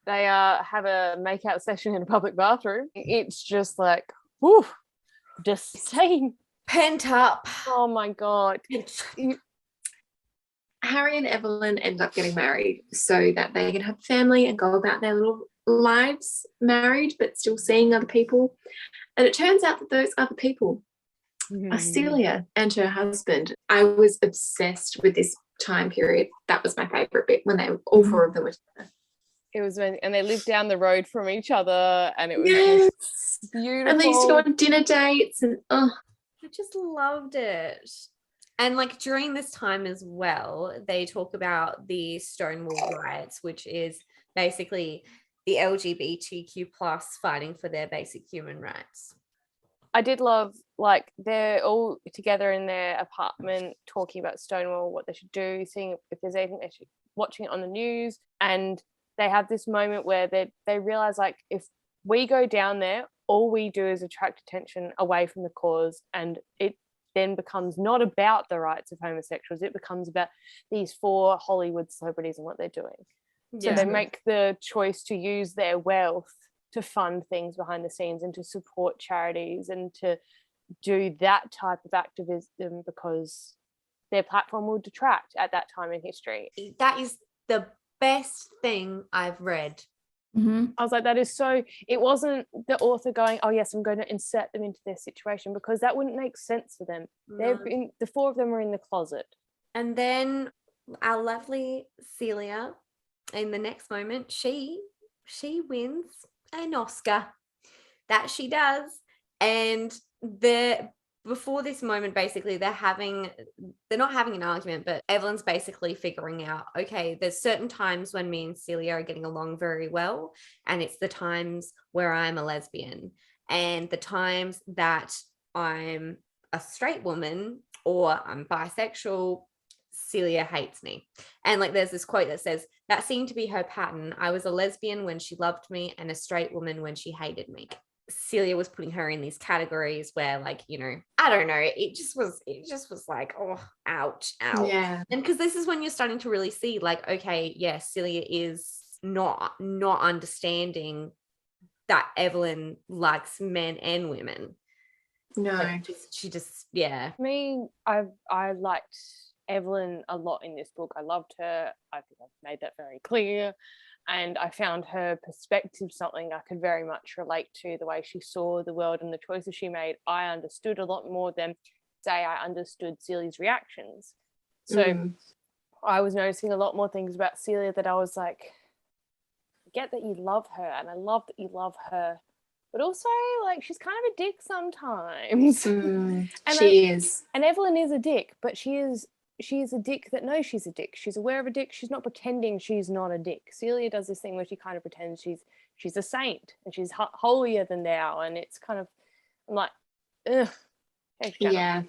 They have a make-out session in a public bathroom. It's just like, whew, just saying. Pent up. Oh my God. Harry and Evelyn end up getting married so that they can have family and go about their little lives married but still seeing other people. And it turns out that those other people are Celia and her husband. I was obsessed with this time period. That was my favourite bit when all four of them were together. It was and they lived down the road from each other and it was just beautiful. And they used to go on dinner dates and I just loved it. And like during this time as well, they talk about the Stonewall riots, which is basically the LGBTQ plus fighting for their basic human rights. I did love, like, they're all together in their apartment talking about Stonewall, what they should do, seeing if there's anything they should, watching it on the news. And they have this moment where they realize, like, if we go down there, all we do is attract attention away from the cause, and it then becomes not about the rights of homosexuals. It becomes about these four Hollywood celebrities and what they're doing. So they make the choice to use their wealth to fund things behind the scenes and to support charities and to do that type of activism because their platform will detract at that time in history. That is the best thing I've read. I was like, that is so, it wasn't the author going, oh yes, I'm going to insert them into their situation, because that wouldn't make sense for them. No. The four of them are in the closet. And then our lovely Celia, in the next moment, she wins an Oscar. That she does. And before this moment, basically, they're not having an argument, but Evelyn's basically figuring out, okay, there's certain times when me and Celia are getting along very well, and it's the times where I'm a lesbian, and the times that I'm a straight woman or I'm bisexual, Celia hates me. And like there's this quote that says, that seemed to be her pattern. I was a lesbian when she loved me and a straight woman when she hated me. Celia was putting her in these categories where, like, you know, I don't know, it just was like, oh, ouch. yeah. And because this is when you're starting to really see, like, okay, yes, Celia is not understanding that Evelyn likes men and women. No, like, she just yeah. Me, I liked Evelyn a lot in this book. I loved her. I think I've made that very clear. And I found her perspective something I could very much relate to, the way she saw the world and the choices she made. I understood a lot more than, say, I understood Celia's reactions. So I was noticing a lot more things about Celia that I was like, I get that you love her, and I love that you love her, but also, like, she's kind of a dick sometimes. She is. And Evelyn is a dick, but she is a dick that knows she's a dick. She's aware of a dick. She's not pretending she's not a dick. Celia does this thing where she kind of pretends she's a saint and she's holier than thou, and it's kind of, I'm like, ugh. Yeah.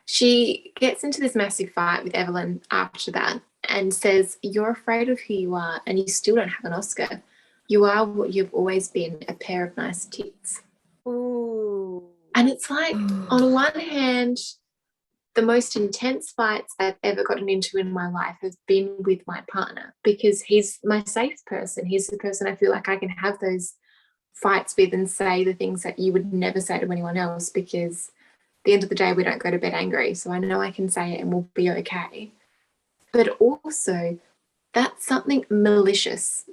She gets into this massive fight with Evelyn after that and says, you're afraid of who you are and you still don't have an Oscar. You are what you've always been, a pair of nice tits. Ooh. And it's like, on one hand, the most intense fights I've ever gotten into in my life have been with my partner, because he's my safe person. He's the person I feel like I can have those fights with and say the things that you would never say to anyone else, because at the end of the day, we don't go to bed angry. So I know I can say it and we'll be okay. But also, that's something malicious.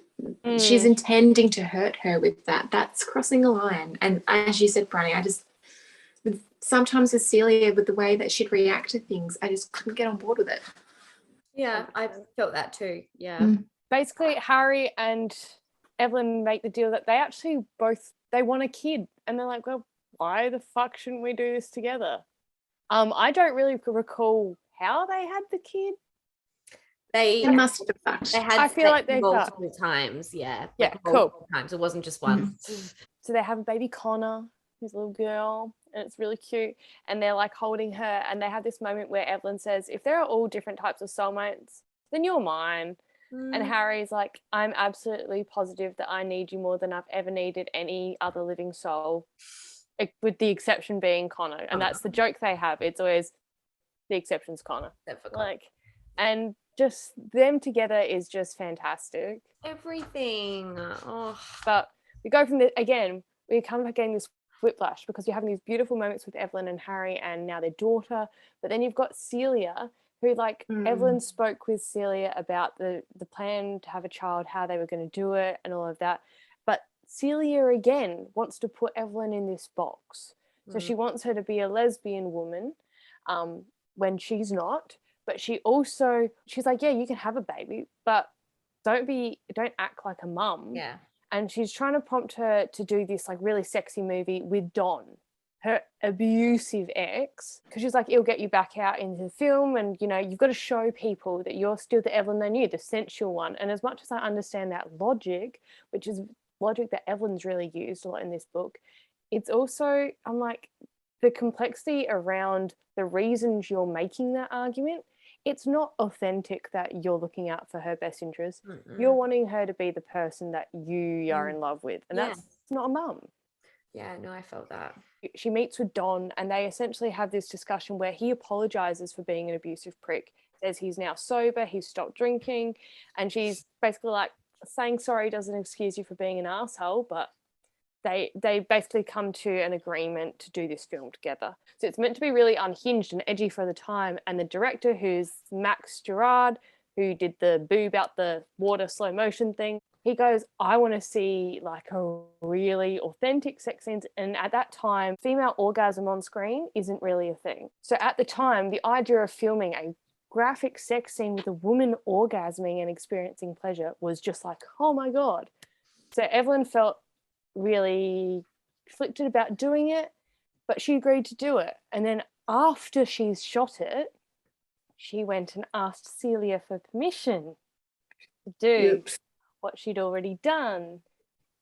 She's intending to hurt her with that. That's crossing a line. And as you said, Briony, sometimes with Celia, with the way that she'd react to things, I just couldn't get on board with it. Yeah, I felt that too. Yeah. Basically, Harry and Evelyn make the deal that they actually they want a kid, and they're like, well, why the fuck shouldn't we do this together? I don't really recall how they had the kid. They must have fucked. I feel like they multiple times. Yeah. Yeah, cool. Times. It wasn't just once. So they have a baby Connor, who's a little girl, and it's really cute. And they're like holding her, and they have this moment where Evelyn says, if there are all different types of soulmates, then you're mine. And Harry's like, I'm absolutely positive that I need you more than I've ever needed any other living soul, with the exception being Connor. And that's the joke they have. It's always the exception's Connor. Like, and just them together is just fantastic. Everything. But we go from again, we come back getting this whiplash, because you're having these beautiful moments with Evelyn and Harry and now their daughter, but then you've got Celia, who, like, Evelyn spoke with Celia about the plan to have a child, how they were going to do it and all of that, but Celia again wants to put Evelyn in this box. So she wants her to be a lesbian woman when she's not, but she's like, yeah, you can have a baby, but don't act like a mum. Yeah. And she's trying to prompt her to do this, like, really sexy movie with Don, her abusive ex, because she's like, it'll get you back out into the film, and, you know, you've got to show people that you're still the Evelyn they knew, the sensual one. And as much as I understand that logic, which is logic that Evelyn's really used a lot in this book, it's also, I'm like, the complexity around the reasons you're making that argument, it's not authentic that you're looking out for her best interest. You're wanting her to be the person that you are in love with, and that's not a mum. Yeah, no, I felt that. She meets with Don, and they essentially have this discussion where he apologizes for being an abusive prick, says he's now sober, he's stopped drinking, and she's basically like, saying sorry doesn't excuse you for being an asshole, but they basically come to an agreement to do this film together. So it's meant to be really unhinged and edgy for the time, and the director, who's Max Gerard, who did the boob out the water slow motion thing, he goes, I want to see, like, a really authentic sex scenes. And at that time, female orgasm on screen isn't really a thing. So at the time, the idea of filming a graphic sex scene with a woman orgasming and experiencing pleasure was just like, oh my God. So Evelyn felt really conflicted about doing it, but she agreed to do it. And then after she's shot it, she went and asked Celia for permission to do what she'd already done,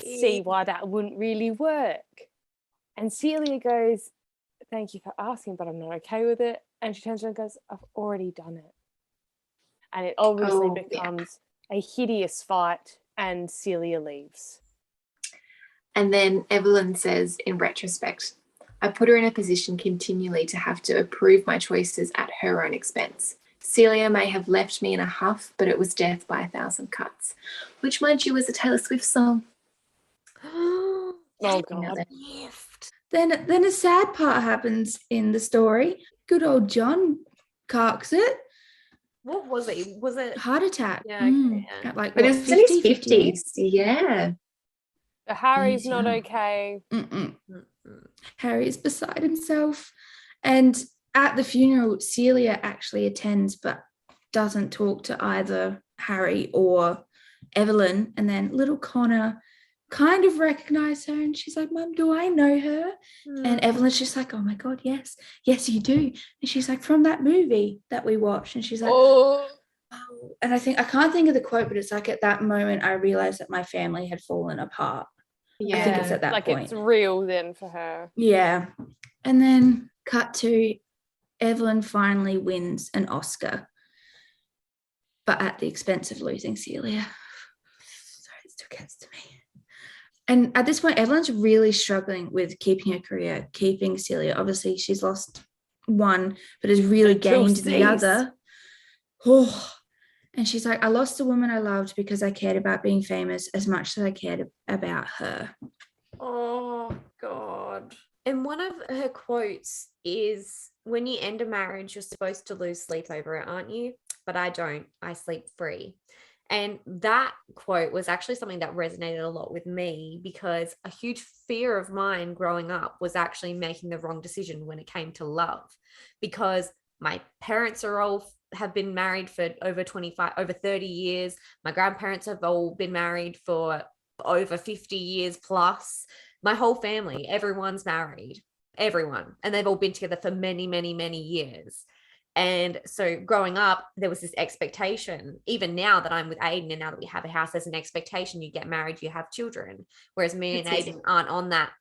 see why that wouldn't really work. And Celia goes, thank you for asking, but I'm not okay with it. And she turns around and goes, I've already done it. And it obviously becomes a hideous fight, and Celia leaves. And then Evelyn says, in retrospect, I put her in a position continually to have to approve my choices at her own expense. Celia may have left me in a huff, but it was death by 1,000 cuts, which, mind you, is a Taylor Swift song. Oh, God. Then a sad part happens in the story. Good old John carks it. What was it? Was it Heart attack. Yeah, okay, yeah. At like But what, it's in his 50, 58? 50s. Yeah. But Harry's He's not young. okay. Mm-mm. Mm-mm. Harry's beside himself. And at the funeral, Celia actually attends but doesn't talk to either Harry or Evelyn. And then little Connor kind of recognized her and she's like, Mum, do I know her? And Evelyn's just like, oh my God, yes, you do. And she's like, from that movie that we watched. And she's like, Oh, and I can't think of the quote, but it's like at that moment I realized that my family had fallen apart. Yeah. I think it's at that like point. it's real then for her. Yeah. And then cut to Evelyn finally wins an Oscar, but at the expense of losing Celia. Sorry, it still gets to me. And at this point, Evelyn's really struggling with keeping her career, keeping Celia. Obviously, she's lost one, but has really gained the other. Oh. And she's like, I lost the woman I loved because I cared about being famous as much as I cared about her. Oh, God. And one of her quotes is, when you end a marriage, you're supposed to lose sleep over it, aren't you? But I don't. I sleep free. And that quote was actually something that resonated a lot with me, because a huge fear of mine growing up was actually making the wrong decision when it came to love, because my parents have been married for over 30 years. My grandparents have all been married for over 50 years plus. My whole family, everyone's married, everyone. And they've all been together for many, many, many years. And so growing up, there was this expectation, even now that I'm with Aiden and now that we have a house, there's an expectation you get married, you have children. Whereas me and Aiden aren't on that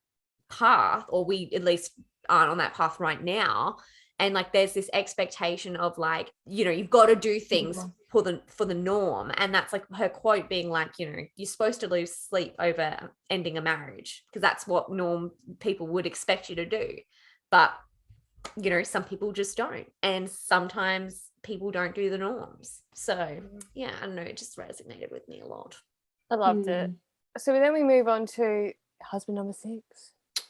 path, or we at least aren't on that path right now. And like, there's this expectation of like, you know, you've got to do things for the norm. And that's like her quote being like, you know, you're supposed to lose sleep over ending a marriage because that's what norm people would expect you to do. But you know, some people just don't. And sometimes people don't do the norms. So yeah, I don't know, it just resonated with me a lot. I loved it. So then we move on to husband number 6,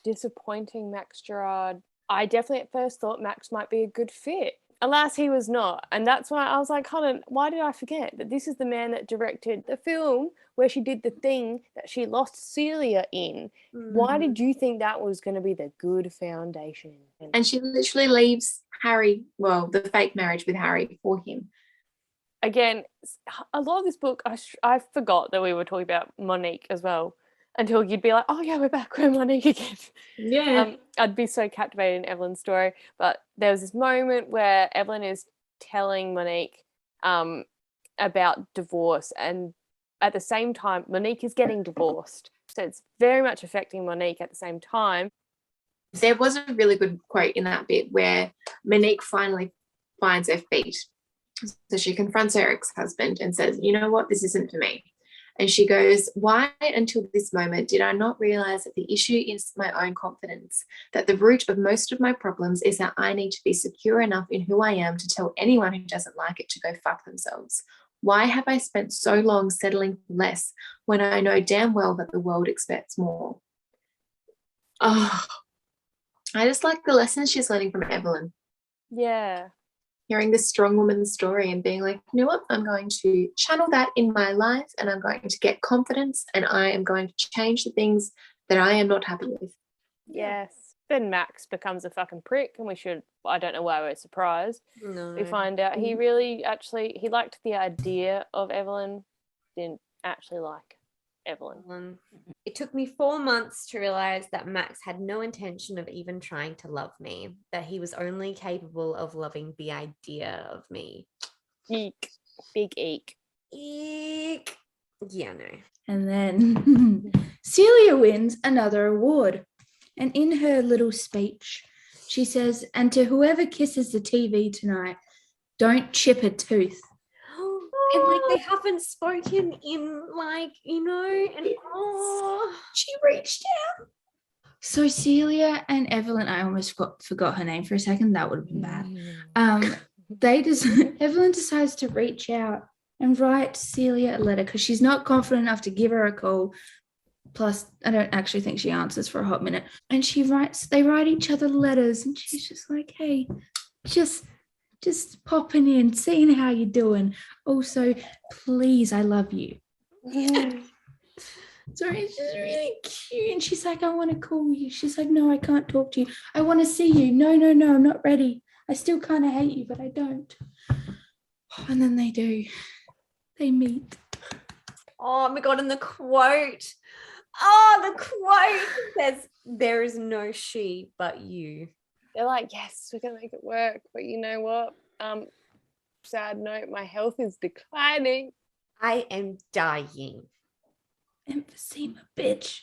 disappointing Max Gerard. I definitely at first thought Max might be a good fit. Alas, he was not. And that's why I was like, hold on, why did I forget that this is the man that directed the film where she did the thing that she lost Celia in? Why did you think that was going to be the good foundation? And she literally leaves Harry, well, the fake marriage with Harry for him. Again, a lot of this book, I forgot that we were talking about Monique as well, until you'd be like, oh yeah, we're back, we're Monique again. Yeah. I'd be so captivated in Evelyn's story. But there was this moment where Evelyn is telling Monique about divorce, and at the same time, Monique is getting divorced. So it's very much affecting Monique at the same time. There was a really good quote in that bit where Monique finally finds her feet. So she confronts her ex-husband and says, you know what, this isn't for me. And she goes, why until this moment did I not realize that the issue is my own confidence, that the root of most of my problems is that I need to be secure enough in who I am to tell anyone who doesn't like it to go fuck themselves. Why have I spent so long settling for less when I know damn well that the world expects more? Oh, I just like the lessons she's learning from Evelyn. Yeah. Hearing this strong woman's story and being like, you know what, I'm going to channel that in my life and I'm going to get confidence and I am going to change the things that I am not happy with. Yes. Then Max becomes a fucking prick and I don't know why we're surprised. No. We find out he really he liked the idea of Evelyn, didn't actually like Evelyn. It took me 4 months to realize that Max had no intention of even trying to love me, that he was only capable of loving the idea of me. Eek. Big eek. Eek. Yeah, no. And then Celia wins another award. And in her little speech, she says, and to whoever kisses the TV tonight, don't chip a tooth. And like they haven't spoken in like, you know, and she reached out. So Celia and Evelyn, I almost forgot her name for a second. That would have been bad. Evelyn decides to reach out and write Celia a letter because she's not confident enough to give her a call. Plus, I don't actually think she answers for a hot minute. And they write each other letters and she's just like, hey, just just popping in, seeing how you're doing. Also, please, I love you. Sorry, it's just really cute. And she's like, I want to call you. She's like, no, I can't talk to you. I want to see you. No, I'm not ready. I still kind of hate you, but I don't. And then they do. They meet. Oh my God, and the quote. Oh, the quote says, there is no she but you. They're like, yes, we're going to make it work. But you know what? Sad note, my health is declining. I am dying. Emphysema, bitch.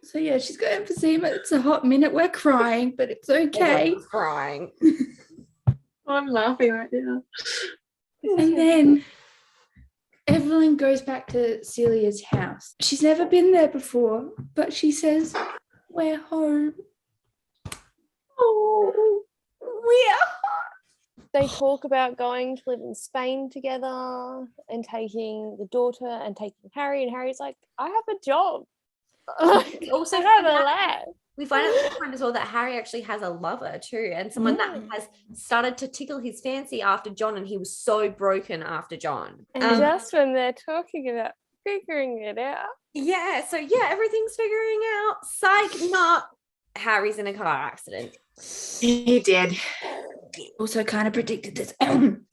So yeah, she's got emphysema. It's a hot minute. We're crying, but it's okay. Everyone's crying. I'm laughing right now. And then Evelyn goes back to Celia's house. She's never been there before, but she says, we're home. Oh, we're home. They talk about going to live in Spain together and taking the daughter and taking Harry. And Harry's like, I have a job. Also, I have a lab. We find out this time as well that Harry actually has a lover too, and someone that has started to tickle his fancy after John, and he was so broken after John. And just when they're talking about figuring it out. Yeah, so yeah, everything's figuring out. Psych, not. Harry's in a car accident. He did. Also kind of predicted this.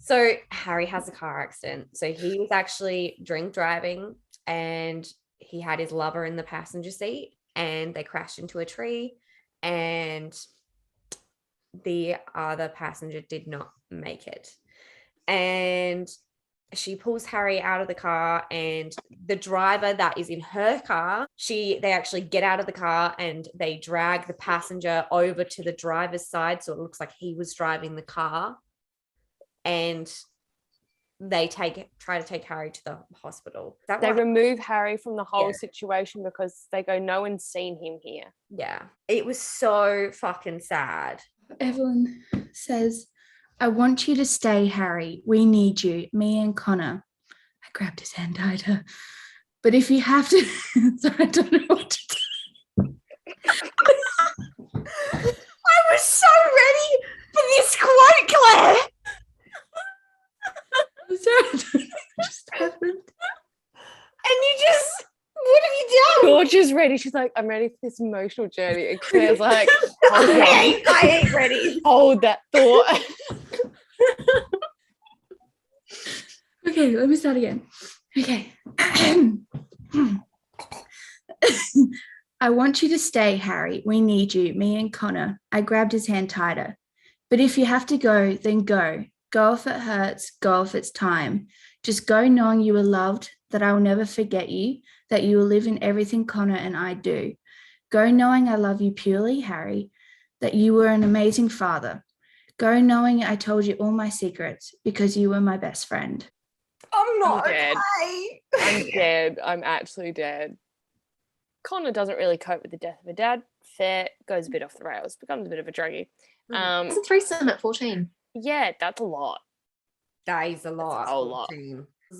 So Harry has a car accident. So he was actually drink driving, and he had his lover in the passenger seat, and they crashed into a tree, and the other passenger did not make it. And she pulls Harry out of the car, and the driver that is in her car, they actually get out of the car and they drag the passenger over to the driver's side, so it looks like he was driving the car, and they try to take Harry to the hospital. They remove Harry from the whole situation because they go, no one's seen him here. Yeah, it was so fucking sad. Evelyn says, I want you to stay, Harry. We need you, me and Connor. I grabbed his hand tighter. But if you have to, so I don't know what to do. I was so ready for this quote, Claire. I'm sorry, I don't know what just happened. And you just, what have you done? George is ready. She's like, I'm ready for this emotional journey. And Claire's like, I ain't ready. Hold that thought. Okay, let me start again. Okay. I want you to stay, Harry. We need you, me and Connor. I grabbed his hand tighter. But if you have to go, then go. Go if it hurts, go if it's time. Just go knowing you are loved, that I will never forget you, that you will live in everything Connor and I do. Go knowing I love you purely, Harry, that you were an amazing father. Go knowing I told you all my secrets because you were my best friend. I'm dead. Okay. I'm dead. I'm actually dead. Connor doesn't really cope with the death of a dad. Fair, goes a bit off the rails, becomes a bit of a druggie. It's a threesome at 14. Yeah, that's a lot. That is a lot. That's a lot.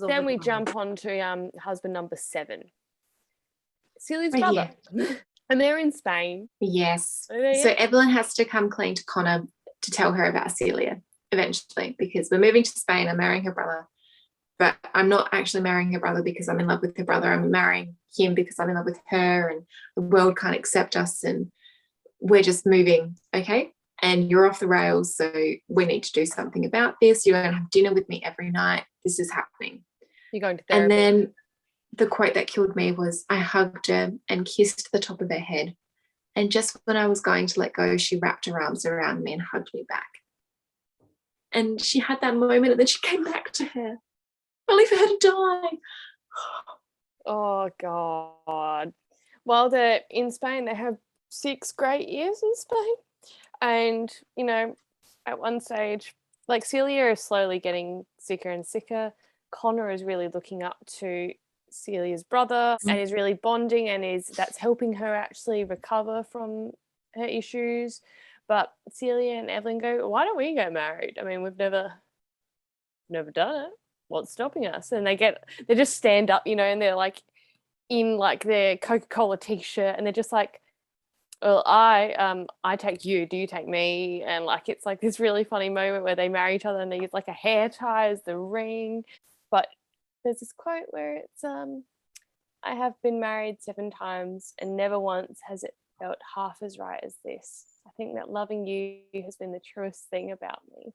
Then we jump on to husband number 7. Celia's brother. And they're in Spain. Yes. So Evelyn has to come clean to Connor to tell her about Celia eventually, because we're moving to Spain. I'm marrying her brother. But I'm not actually marrying her brother because I'm in love with her brother. I'm marrying him because I'm in love with her, and the world can't accept us, and we're just moving, okay? And you're off the rails, so we need to do something about this. You're going to have dinner with me every night. This is happening. You're going to therapy. And then the quote that killed me was, I hugged her and kissed the top of her head. And just when I was going to let go, she wrapped her arms around me and hugged me back. And she had that moment, and then she came back to her. Only for her to die. Oh, God. While they're in Spain, they have 6 great years in Spain. And, you know, at one stage, like, Celia is slowly getting sicker and sicker. Connor is really looking up to Celia's brother and is really bonding, and that's helping her actually recover from her issues. But Celia and Evelyn go, why don't we get married? I mean, we've never done it. What's stopping us? And they just stand up, you know, and they're like in like their Coca-Cola t-shirt, and they're just like well, I take you, do you take me? And like it's like this really funny moment where they marry each other and they use like a hair tie as the ring. But there's this quote where it's I have been married 7 times and never once has it felt half as right as this. I think that loving you has been the truest thing about me.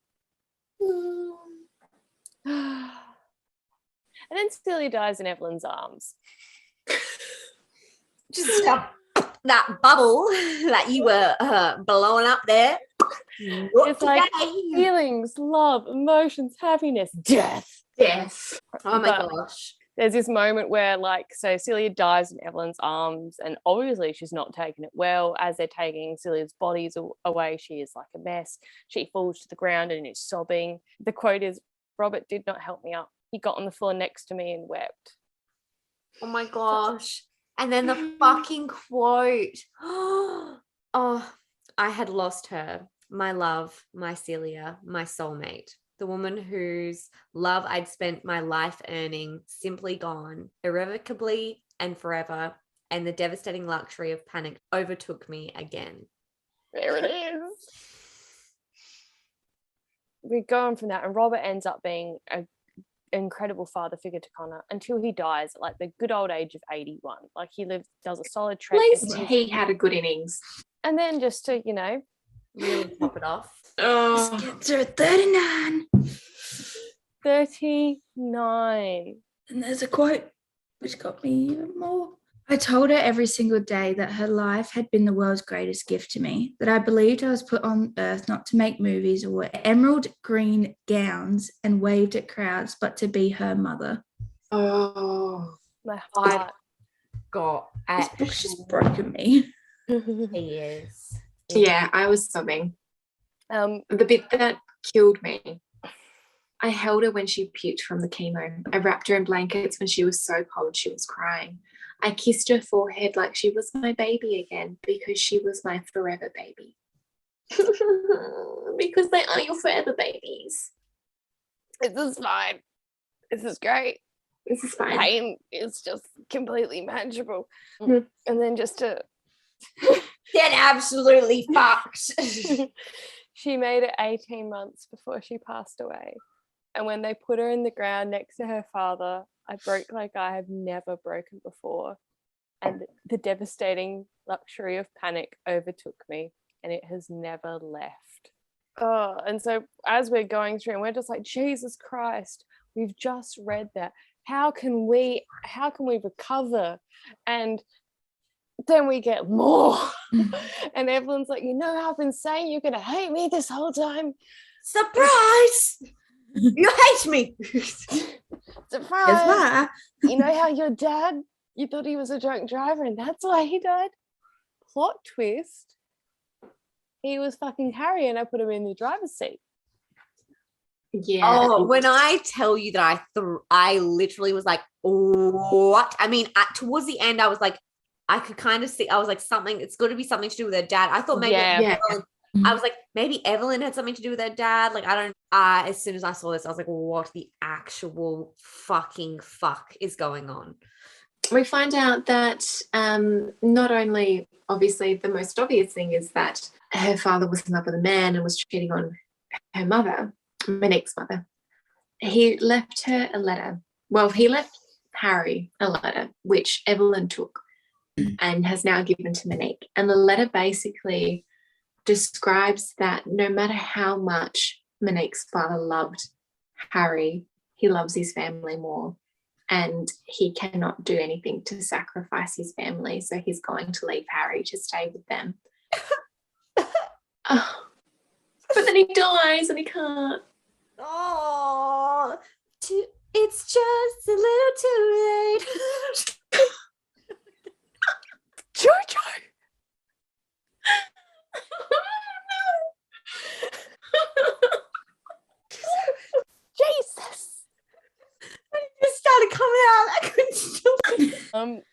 And then Celia dies in Evelyn's arms. Just stop that bubble that you were blowing up there. It's like feelings, love, emotions, happiness, death. Oh my But gosh. there's this moment where like, so Celia dies in Evelyn's arms and obviously she's not taking it well. As they're taking Celia's bodies away, she is like a mess. She falls to the ground and is sobbing. The quote is, "Robert did not help me up. He got on the floor next to me and wept." Oh my gosh. And then the fucking quote. Oh, I had lost her. My love, my Celia, my soulmate. The woman whose love I'd spent my life earning, simply gone, irrevocably and forever, and the devastating luxury of panic overtook me again. There it is. We go on from that, and Robert ends up being an incredible father figure to Connor until he dies at like the good old age of 81. Like he does a solid trek. At least he had a good innings. And then just to, Really top it off. Oh, Gets her 39. 39. And there's a quote which got me even more. I told her every single day that her life had been the world's greatest gift to me, that I believed I was put on earth not to make movies or wear emerald green gowns and waved at crowds, but to be her mother. oh, My heart. This book's just broken me. He is. yeah, I was sobbing. The bit that killed me, I held her when she puked from the chemo. I wrapped her in blankets when she was so cold she was crying. I kissed her forehead like she was my baby again because she was my forever baby. Because they are your forever babies. This is fine. This is great. This is fine. Pain is just completely manageable. Mhm. And then just to... Get absolutely fucked. She made it 18 months before she passed away. And when they put her in the ground next to her father, I broke like I have never broken before. And the devastating luxury of panic overtook me, and it has never left. Oh, and so as we're going through, and we're just like, Jesus Christ, we've just read that. How can we recover? And then we get more. And everyone's like, I've been saying you're gonna hate me this whole time. Surprise! You hate me. Surprise. Yes, ma. You know how your dad, you thought he was a drunk driver and that's why he died? Plot twist. He was fucking Harry and I put him in the driver's seat. Yeah. Oh, when I tell you that I literally was like, what? I mean, towards the end, I was like, I could kind of see, I was like, it's got to be something to do with her dad. I thought maybe, I was like, maybe Evelyn had something to do with her dad. Like, as soon as I saw this, I was like, what the actual fucking fuck is going on? We find out that not only, obviously, the most obvious thing is that her father was in love with a man and was cheating on her mother, Monique's mother. He left her a letter. Well, he left Harry a letter, which Evelyn took and has now given to Monique. And the letter basically describes that no matter how much Monique's father loved Harry, he loves his family more. And he cannot do anything to sacrifice his family. So he's going to leave Harry to stay with them. But then he dies and he can't. Oh, it's just a little too late. Jojo! Jesus! It just started coming out. I couldn't stop it.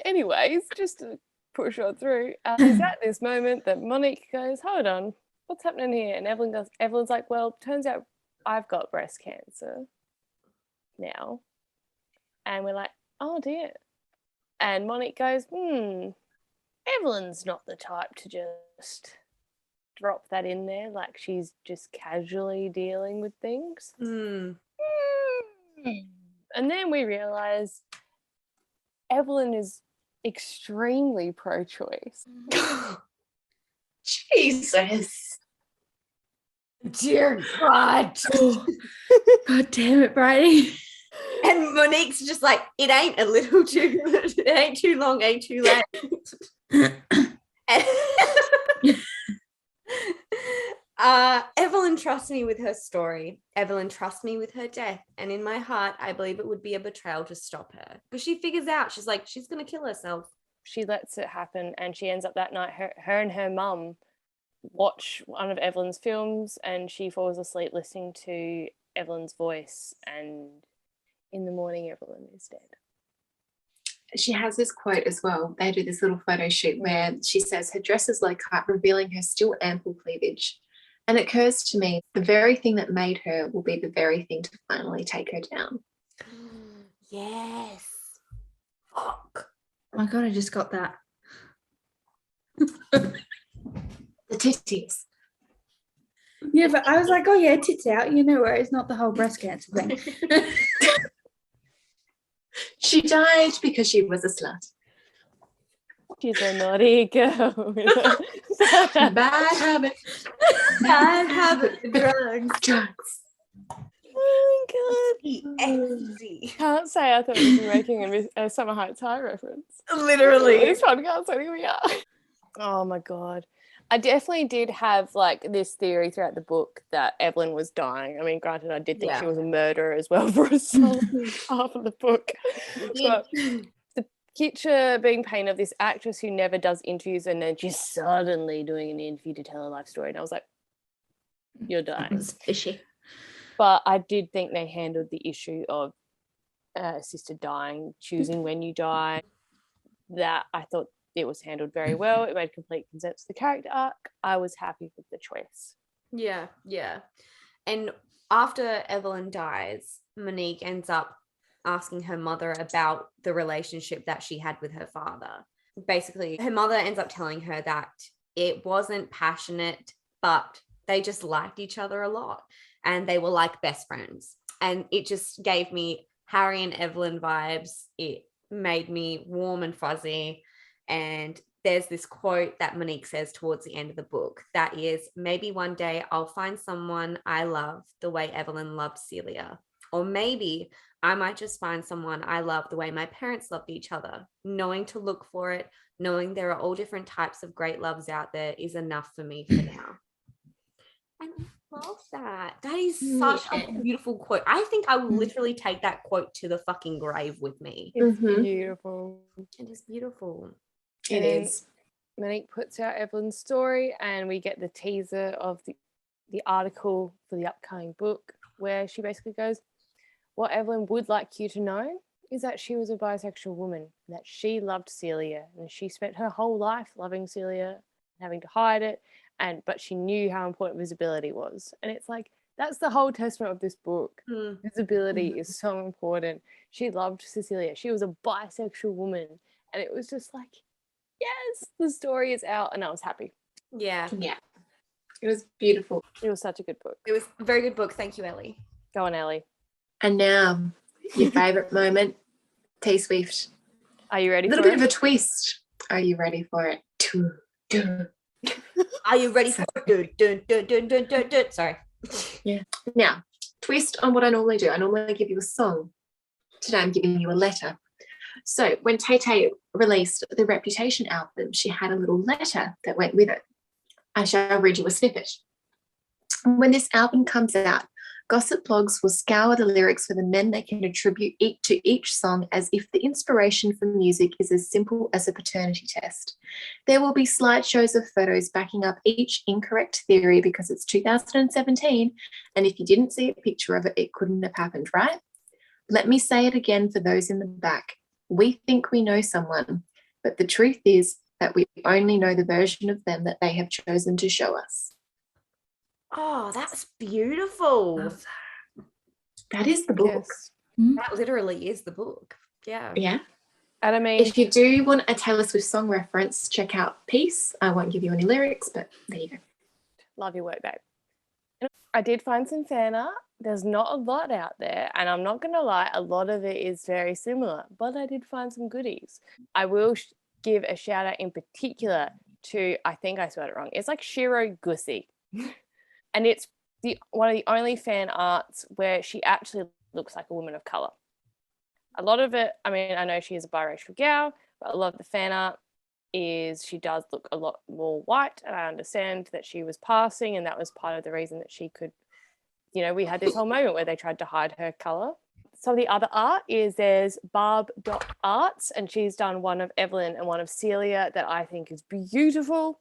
Anyways, just to push on through, is at this moment that Monique goes, hold on, what's happening here? And Evelyn's like, well, turns out I've got breast cancer now. And we're like, oh dear. And Monique goes, Evelyn's not the type to just drop that in there like she's just casually dealing with things. Mm. And then we realise Evelyn is extremely pro-choice. Jesus. Dear God. God damn it, Briony. And Monique's just like, it ain't too long, ain't too late. Evelyn trusts me with her story. Evelyn trusts me with her death. And in my heart, I believe it would be a betrayal to stop her. Because she figures out, she's like, she's going to kill herself. She lets it happen, and she ends up that night, her and her mum watch one of Evelyn's films, and she falls asleep listening to Evelyn's voice, and in the morning Evelyn is dead. She has this quote as well. They do this little photo shoot where she says her dress is low cut, revealing her still ample cleavage. And it occurs to me, the very thing that made her will be the very thing to finally take her down. Yes. Fuck. Oh my God, I just got that. The titties. Yeah, but I was like, oh yeah, tits out, you know, where it's not the whole breast cancer thing. She died because she was a slut. She's a naughty girl. Bad habit. Bad habit. Drugs. Oh my God. Ecstasy. Can't say I thought we were making a Summer Heights High reference. Literally. This podcast, so here we are. Oh my God. I definitely did have like this theory throughout the book that Evelyn was dying. I mean, granted, I did think she was a murderer as well for a solid half of the book. But the picture being painted of this actress who never does interviews and then just suddenly doing an interview to tell a life story. And I was like, you're dying. It's fishy. But I did think they handled the issue of assisted dying, choosing when you die. That I thought it was handled very well. It made complete sense to the character arc. I was happy with the choice. Yeah, yeah. And after Evelyn dies, Monique ends up asking her mother about the relationship that she had with her father. Basically, her mother ends up telling her that it wasn't passionate, but they just liked each other a lot and they were like best friends. And it just gave me Harry and Evelyn vibes. It made me warm and fuzzy. And there's this quote that Monique says towards the end of the book that is, maybe one day I'll find someone I love the way Evelyn loved Celia. Or maybe I might just find someone I love the way my parents loved each other. Knowing to look for it, knowing there are all different types of great loves out there is enough for me for now. And I love that. That is such a beautiful quote. I think I will literally take that quote to the fucking grave with me. It's beautiful. It is beautiful. It is. Monique puts out Evelyn's story and we get the teaser of the article for the upcoming book where she basically goes, what Evelyn would like you to know is that she was a bisexual woman, that she loved Celia and she spent her whole life loving Celia, having to hide it, but she knew how important visibility was. And it's like, that's the whole testament of this book. Visibility is so important. She loved Cecilia. She was a bisexual woman. And it was just like, yes, the story is out, and I was happy. Yeah. Yeah. It was beautiful. It was such a good book. It was a very good book. Thank you, Ellie. Go on, Ellie. And now, your favourite moment, T Swift. Are you ready for it? A little bit of a twist. Are you ready for it? Are you ready for it? Sorry. Yeah. Now, twist on what I normally do. I normally give you a song. Today I'm giving you a letter. So when Tay-Tay released the Reputation album, she had a little letter that went with it. I shall read you a snippet. When this album comes out, gossip blogs will scour the lyrics for the men they can attribute to each song as if the inspiration for music is as simple as a paternity test. There will be slideshows of photos backing up each incorrect theory because it's 2017, and if you didn't see a picture of it, it couldn't have happened, right? Let me say it again for those in the back. We think we know someone, but the truth is that we only know the version of them that they have chosen to show us. Oh, that's beautiful. That is the book. Yes. That literally is the book. Yeah. Yeah. And I mean, if you do want a Taylor Swift song reference, check out Peace. I won't give you any lyrics, but there you go. love your work, babe. And I did find some fan art. There's not a lot out there, and I'm not going to lie, a lot of it is very similar, but I did find some goodies. I will give a shout out in particular to, I think I spelled it wrong, it's like Shiro Gussie. And it's one of the only fan arts where she actually looks like a woman of colour. A lot of it, I mean, I know she is a biracial gal, but a lot of the fan art is she does look a lot more white, and I understand that she was passing, and that was part of the reason that she could, you know, we had this whole moment where they tried to hide her colour. So the other art is there's Barb.arts, and she's done one of Evelyn and one of Celia that I think is beautiful.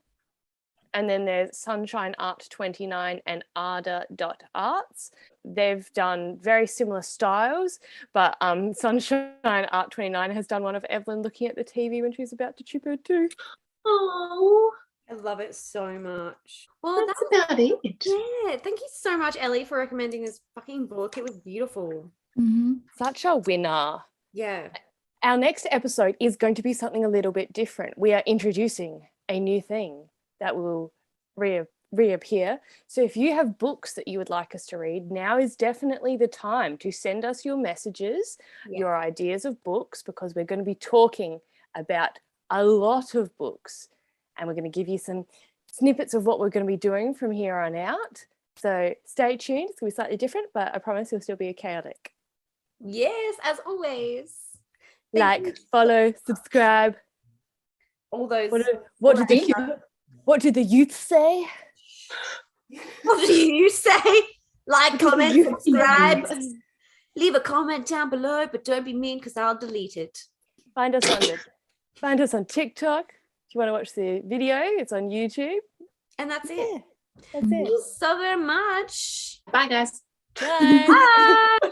And then there's Sunshine Art 29 and Arda.arts. They've done very similar styles, but Sunshine Art 29 has done one of Evelyn looking at the TV when she's about to chip her tooth. Oh, I love it so much. Well, that's about it. Yeah, thank you so much, Ellie, for recommending this fucking book. It was beautiful. Mm-hmm. Such a winner. Yeah. Our next episode is going to be something a little bit different. We are introducing a new thing that will reappear. So if you have books that you would like us to read, now is definitely the time to send us your messages, your ideas of books, because we're going to be talking about a lot of books, and we're going to give you some snippets of what we're going to be doing from here on out. So stay tuned. It's going to be slightly different, but I promise it'll still be chaotic. Yes, as always. Like, follow, subscribe. All those. What did the youth say? What do you say? Like, comment, subscribe. Leave a comment down below, but don't be mean because I'll delete it. Find us on TikTok. If you want to watch the video, it's on YouTube. And that's it. Yeah, that's it. Thank you so very much. Bye, guys. Bye. Bye.